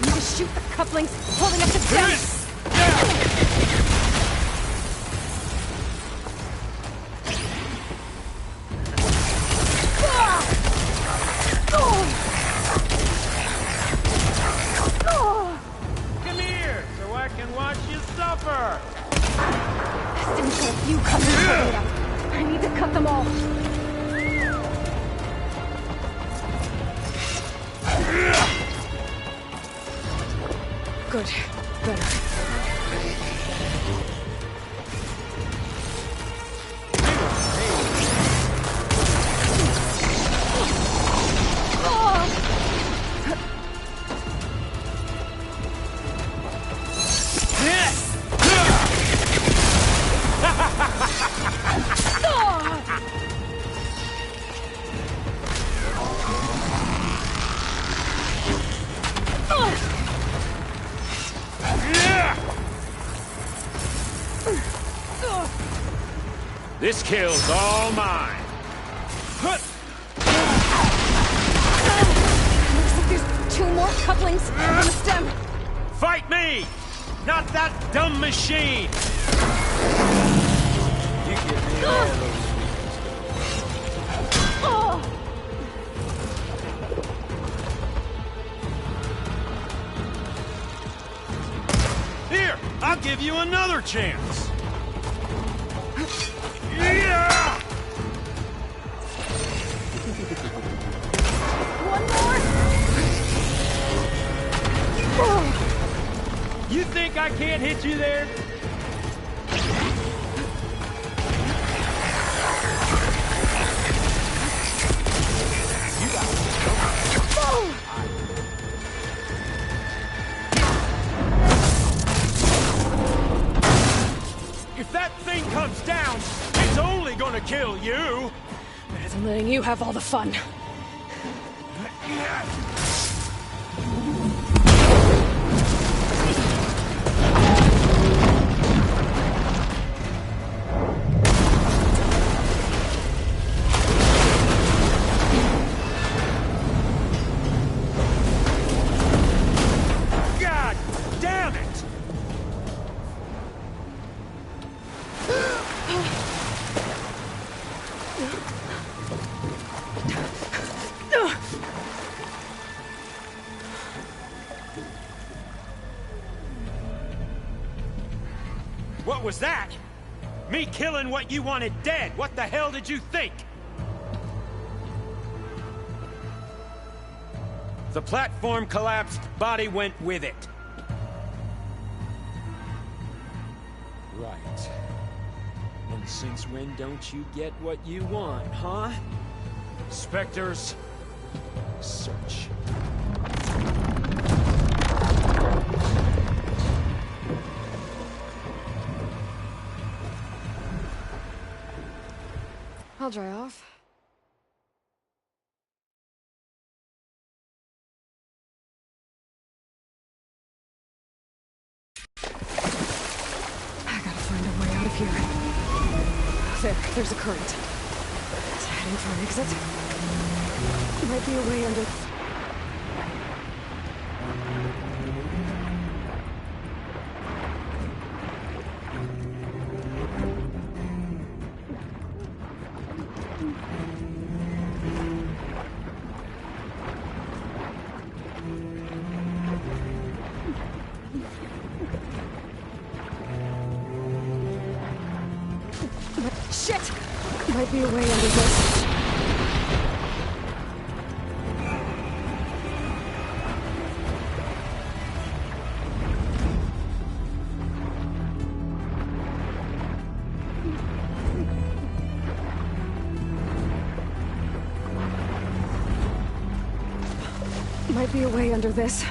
Need to shoot the couplings, holding up the stem. Come here, so I can watch you suffer. This thing's got a few couplings holding up. I need to cut them all. Good. Better. This kill's all mine. Looks like there's 2 more couplings on the stem. Fight me! Not that dumb machine! You give me all those Here! I'll give you another chance! Yeah! One more! You think I can't hit you there? If that thing comes down, it's only gonna kill you! Better than letting you have all the fun. God damn it! What was that? Me killing what you wanted dead. What the hell did you think? The platform collapsed, body went with it. Right. And since when don't you get what you want, huh? Spectres, search. I'll dry off. I gotta find a way out of here. There's a current. Is it heading for an exit? Might be a way under... Shit! Might be a way under this. Might be a way under this.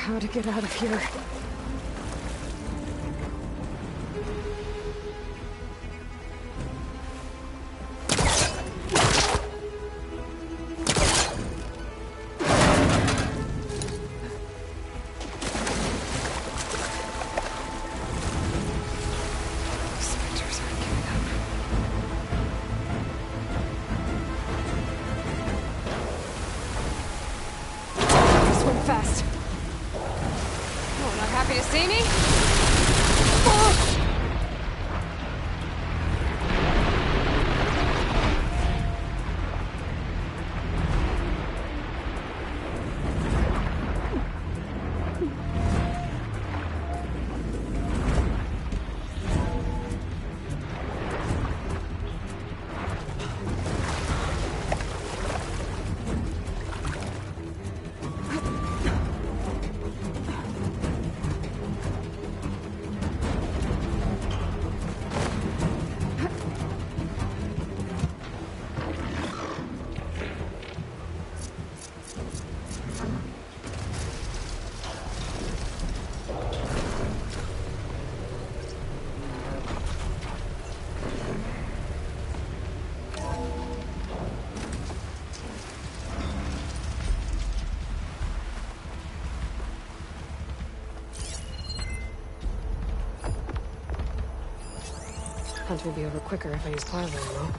How to get out of here. going fast. Oh, not happy to see me? Oh. Hunt will be over quicker if I use plasma ammo.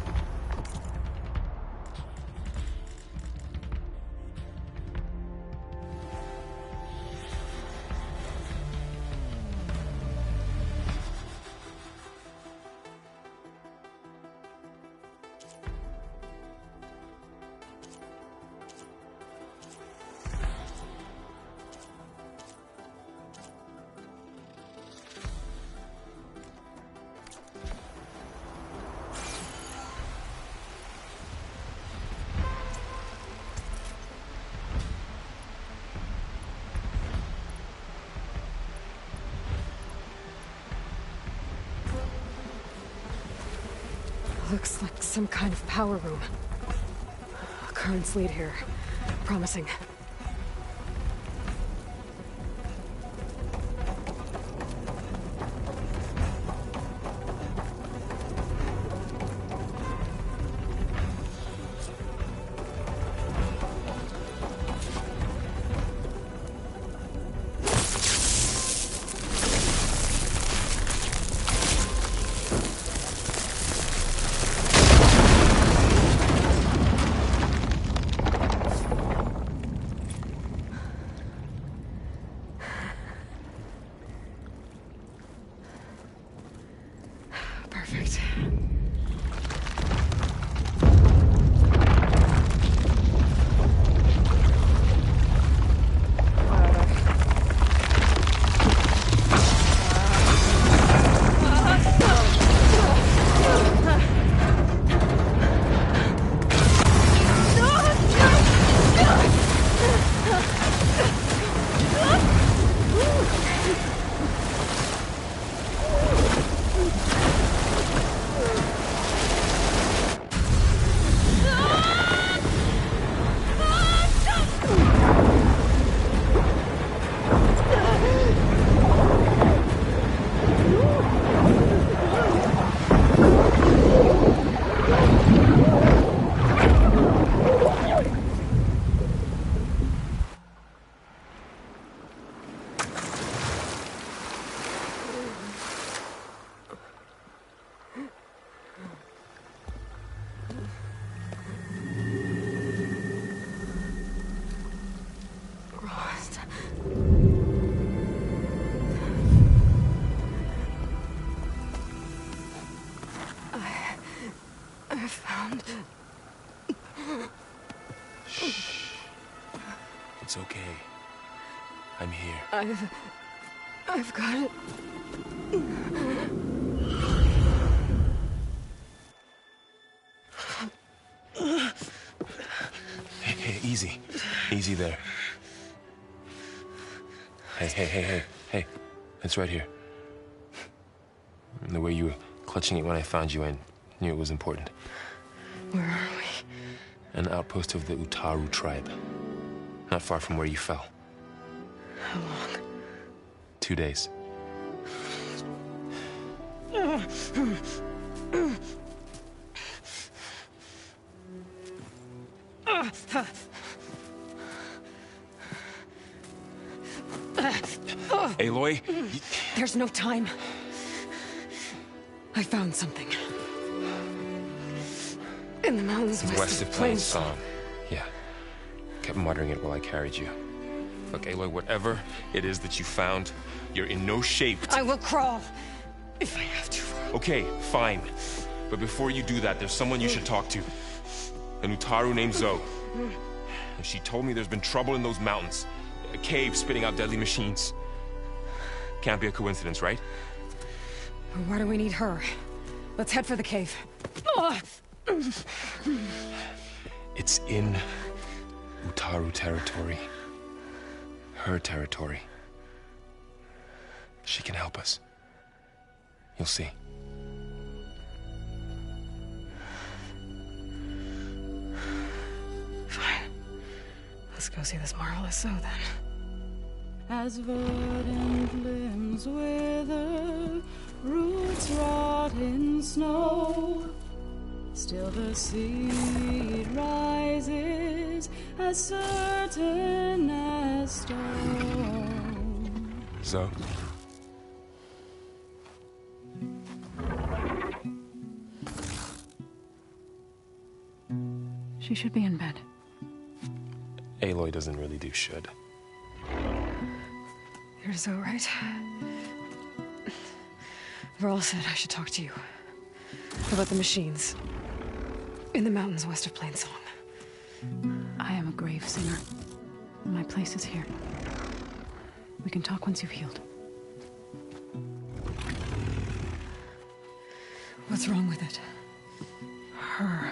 Looks like some kind of power room. Currents lead here. Promising. Perfect. I found... Shh. It's okay. I'm here. I've got it. Hey, easy. Easy there. Hey. It's right here. The way you were clutching it when I found you, I knew it was important. Where are we? An outpost of the Utaru tribe. Not far from where you fell. How long? 2 days. Aloy? There's no time. I found something. In the mountains west of Plainsong. Yeah. Kept muttering it while I carried you. Look, Aloy, whatever it is that you found, you're in no shape to... I will crawl, if I have to. Okay, fine. But before you do that, there's someone you should talk to. An Utaru named Zoe. And she told me there's been trouble in those mountains. A cave spitting out deadly machines. Can't be a coincidence, right? Why do we need her? Let's head for the cave. It's in Utaru territory. Her territory. She can help us. You'll see. Fine. Let's go see this marvelous Zoe then. As verdant limbs wither, roots rot in snow, still the seed rises as certain as stone. Zoe? She should be in bed. Aloy doesn't really do should. You're so right. Varl said I should talk to you about the machines in the mountains west of Plainsong. I am a grave singer. My place is here. We can talk once you've healed. What's wrong with it? Her.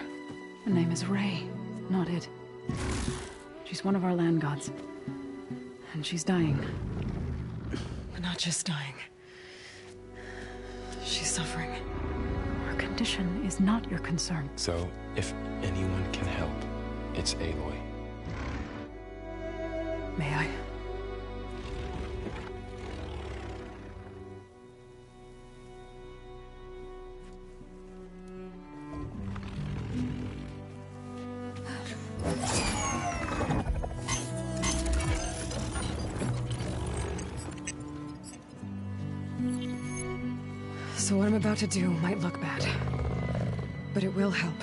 Her name is Ray, not it. She's one of our land gods. And she's dying. But not just dying. She's suffering. Her condition is not your concern. So, if anyone can help, it's Aloy. May I? So what I'm about to do might look bad, but it will help.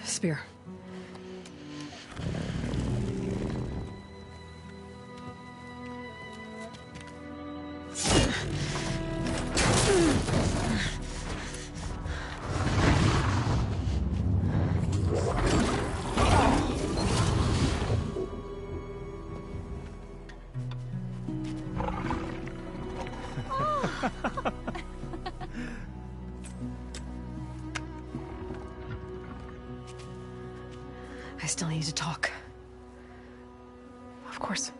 Spear. I still need to talk. Of course.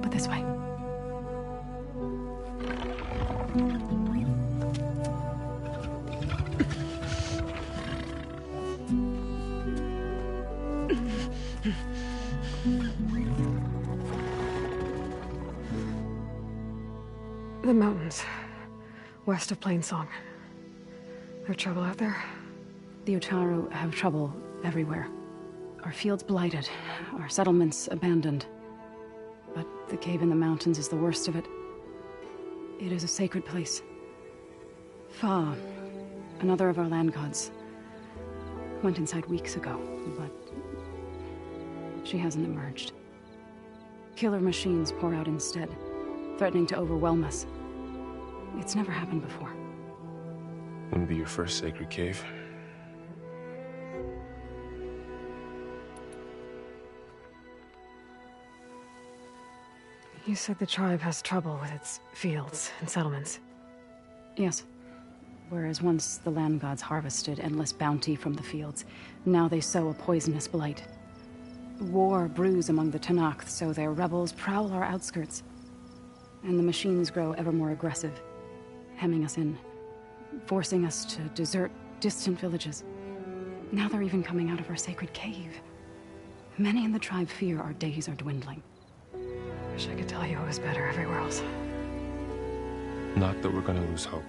But this way. The mountains, west of Plainsong. There's trouble out there? The Utaru have trouble everywhere. Our fields blighted, our settlements abandoned. But the cave in the mountains is the worst of it. It is a sacred place. Fa, another of our land gods, went inside weeks ago, but she hasn't emerged. Killer machines pour out instead, threatening to overwhelm us. It's never happened before. Wouldn't be your first sacred cave. You said the tribe has trouble with its fields and settlements. Yes. Whereas once the land gods harvested endless bounty from the fields, now they sow a poisonous blight. War brews among the Tenakth, so their rebels prowl our outskirts. And the machines grow ever more aggressive, hemming us in, forcing us to desert distant villages. Now they're even coming out of our sacred cave. Many in the tribe fear our days are dwindling. Wish I could tell you it was better everywhere else. Not that we're gonna lose hope.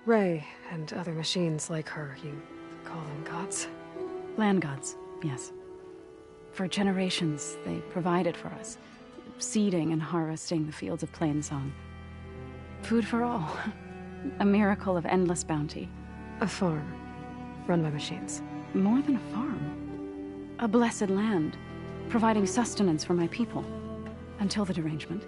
Ray and other machines like her, you call them gods? Land gods, yes. For generations, they provided for us, seeding and harvesting the fields of Plainsong. Food for all. A miracle of endless bounty. A farm, run by machines. More than a farm. A blessed land, providing sustenance for my people. Until the derangement.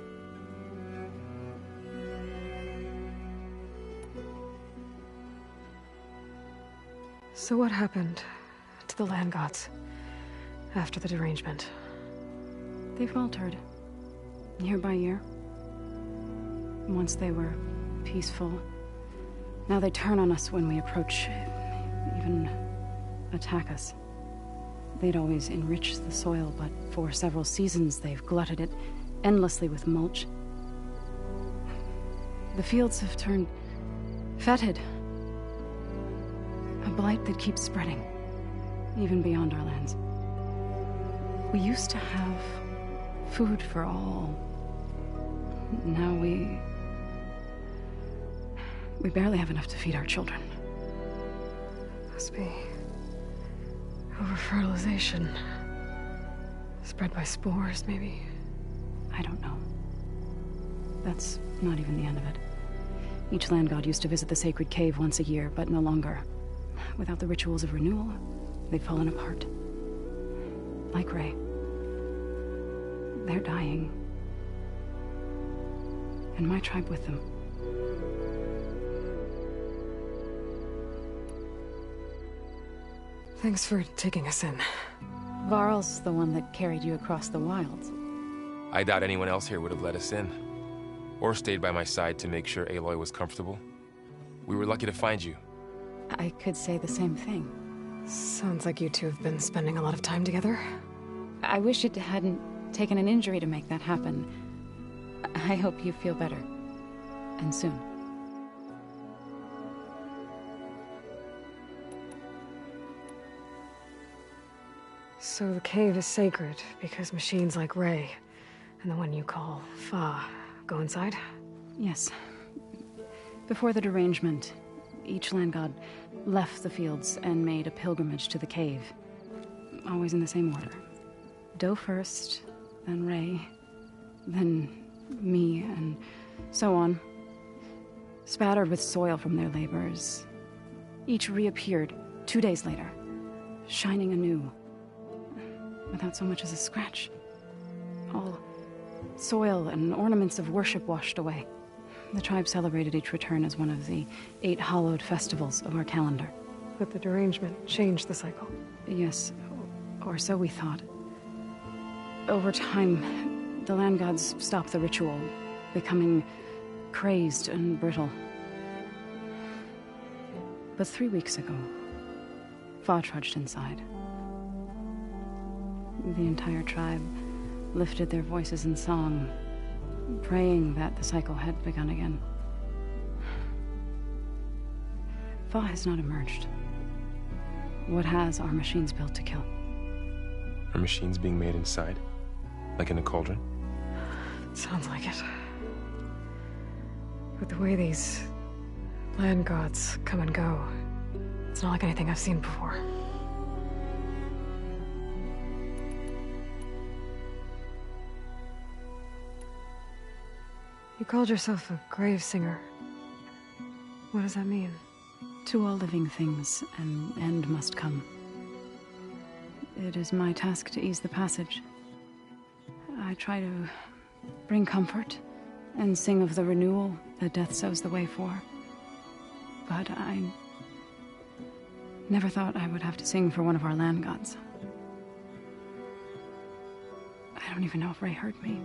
So what happened to the land gods after the derangement? They faltered, year by year. Once they were peaceful. Now they turn on us when we approach, even attack us. They'd always enriched the soil, but for several seasons they've glutted it endlessly with mulch. The fields have turned fetid. A blight that keeps spreading, even beyond our lands. We used to have food for all. Now we barely have enough to feed our children. Must be over-fertilization. Spread by spores, maybe? I don't know. That's not even the end of it. Each land god used to visit the sacred cave once a year, but no longer. Without the rituals of renewal, they've fallen apart. Like Ray. They're dying. And my tribe with them. Thanks for taking us in. Varl's the one that carried you across the wilds. I doubt anyone else here would have let us in. Or stayed by my side to make sure Aloy was comfortable. We were lucky to find you. I could say the same thing. Sounds like you two have been spending a lot of time together. I wish it hadn't taken an injury to make that happen. I hope you feel better. And soon. So the cave is sacred because machines like Ray and the one you call Fa go inside? Yes. Before the derangement, each land god left the fields and made a pilgrimage to the cave. Always in the same order. Doe first, then Ray, then me, and so on. Spattered with soil from their labors. Each reappeared 2 days later, shining anew. Without so much as a scratch. All soil and ornaments of worship washed away. The tribe celebrated each return as one of the 8 hallowed festivals of our calendar. But the derangement changed the cycle. Yes, or so we thought. Over time, the land gods stopped the ritual, becoming crazed and brittle. But 3 weeks ago, Fa trudged inside. The entire tribe lifted their voices in song, praying that the cycle had begun again. Fa has not emerged. What has are machines built to kill? Are machines being made inside? Like in a cauldron? Sounds like it. But the way these land gods come and go, it's not like anything I've seen before. You called yourself a grave singer. What does that mean? To all living things, an end must come. It is my task to ease the passage. I try to bring comfort and sing of the renewal that death sows the way for. But I never thought I would have to sing for one of our land gods. I don't even know if Ray heard me.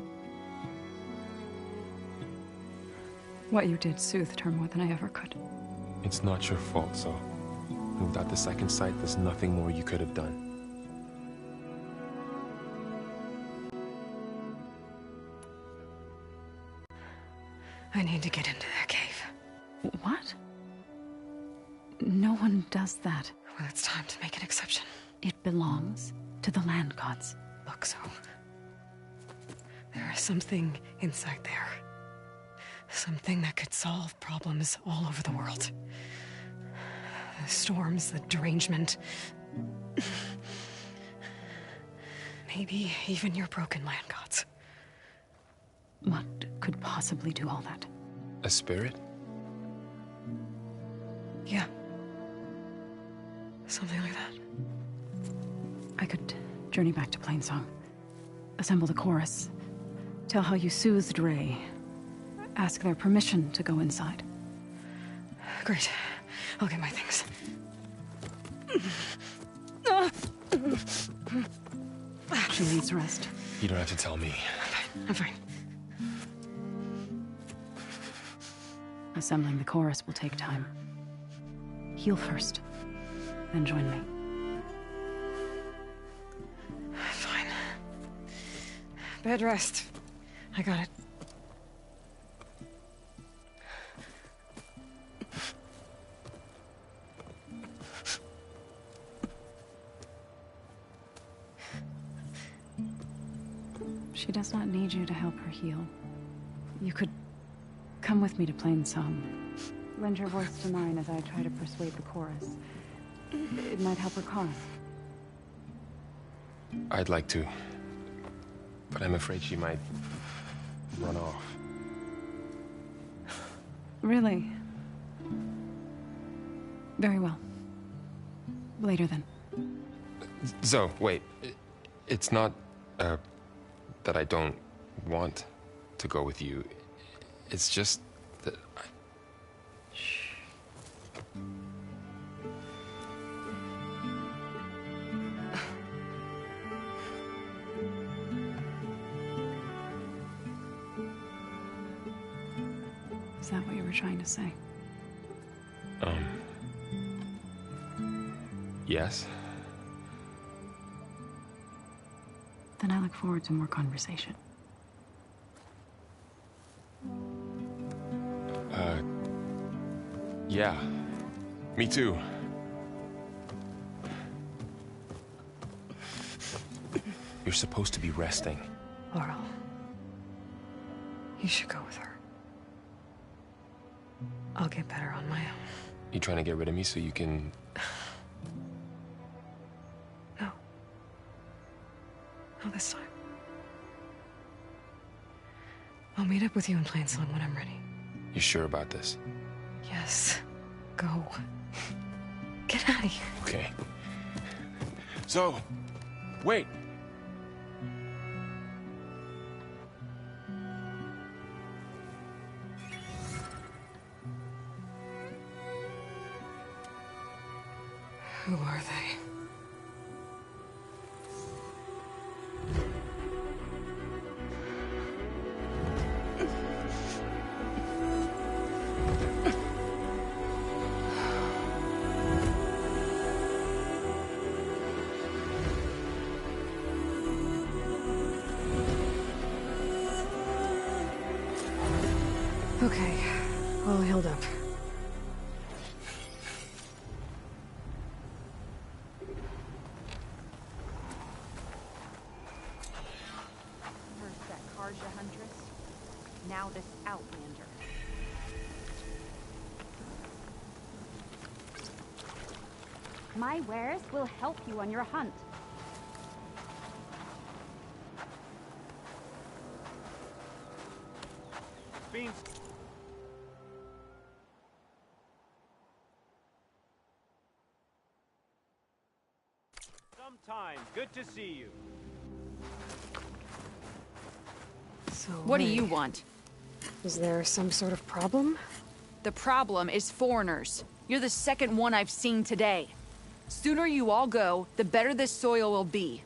What you did soothed her more than I ever could. It's not your fault, Zoe. Without the second sight, there's nothing more you could have done. I need to get into their cave. What? No one does that. Well, it's time to make an exception. It belongs to the land gods. Look, Zoe. There is something inside there. Something that could solve problems all over the world. The storms, the derangement. Maybe even your broken land gods. What could possibly do all that? A spirit? Yeah. Something like that. I could journey back to Plainsong, assemble the chorus, tell how you soothed Ray, ask their permission to go inside. Great. I'll get my things. She needs rest. You don't have to tell me. I'm fine. Assembling the chorus will take time. Heal first, then join me. Fine. Bed rest. I got it. She does not need you to help her heal. You could come with me to Plainsong. Lend your voice to mine as I try to persuade the chorus. It might help her cause. I'd like to. But I'm afraid she might run off. Really? Very well. Later then. Zoe, wait. It's not, that I don't want to go with you. It's just that Shh. Is that what you were trying to say? Yes. Then I look forward to more conversation. Yeah. Me too. You're supposed to be resting. Laurel. You should go with her. I'll get better on my own. You trying to get rid of me so you can... No. Not this time. I'll meet up with you in Plainsong when I'm ready. You sure about this? Yes. Go. Get out of here. Okay. So, wait. Who are they? Okay, all healed up. First that Karja Huntress, now this Outlander. My wares will help you on your hunt. Beans. Sometime. Good to see you. So What do you want? Is there some sort of problem? The problem is foreigners. You're the second one I've seen today. Sooner you all go, the better this soil will be.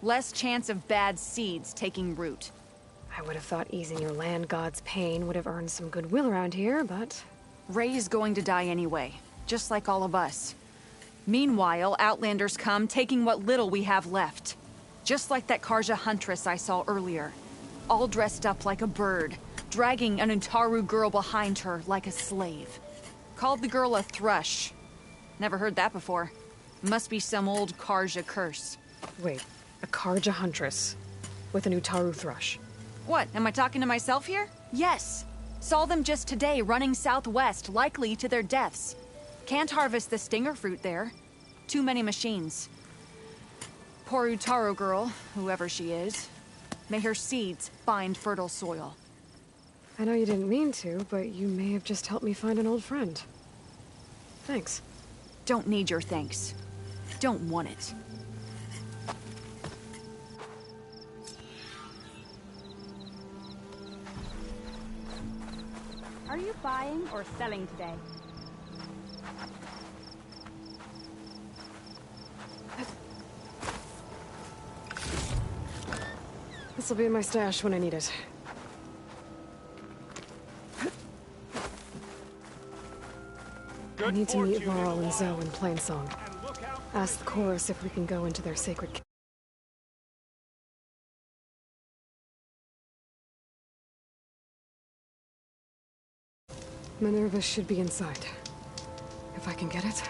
Less chance of bad seeds taking root. I would have thought easing your land god's pain would have earned some goodwill around here, but... Ray is going to die anyway, just like all of us. Meanwhile, Outlanders come, taking what little we have left. Just like that Karja Huntress I saw earlier. All dressed up like a bird, dragging an Utaru girl behind her like a slave. Called the girl a thrush. Never heard that before. Must be some old Karja curse. Wait, a Karja Huntress with an Utaru thrush. What, am I talking to myself here? Yes. Saw them just today running southwest, likely to their deaths. Can't harvest the stinger fruit there. Too many machines. Poor Utaru girl, whoever she is. May her seeds find fertile soil. I know you didn't mean to, but you may have just helped me find an old friend. Thanks. Don't need your thanks. Don't want it. Are you buying or selling today? This'll be in my stash when I need it. I need to meet Varl and Zoe in Plainsong. Ask the chorus if we can go into their sacred cave. Minerva should be inside. If I can get it,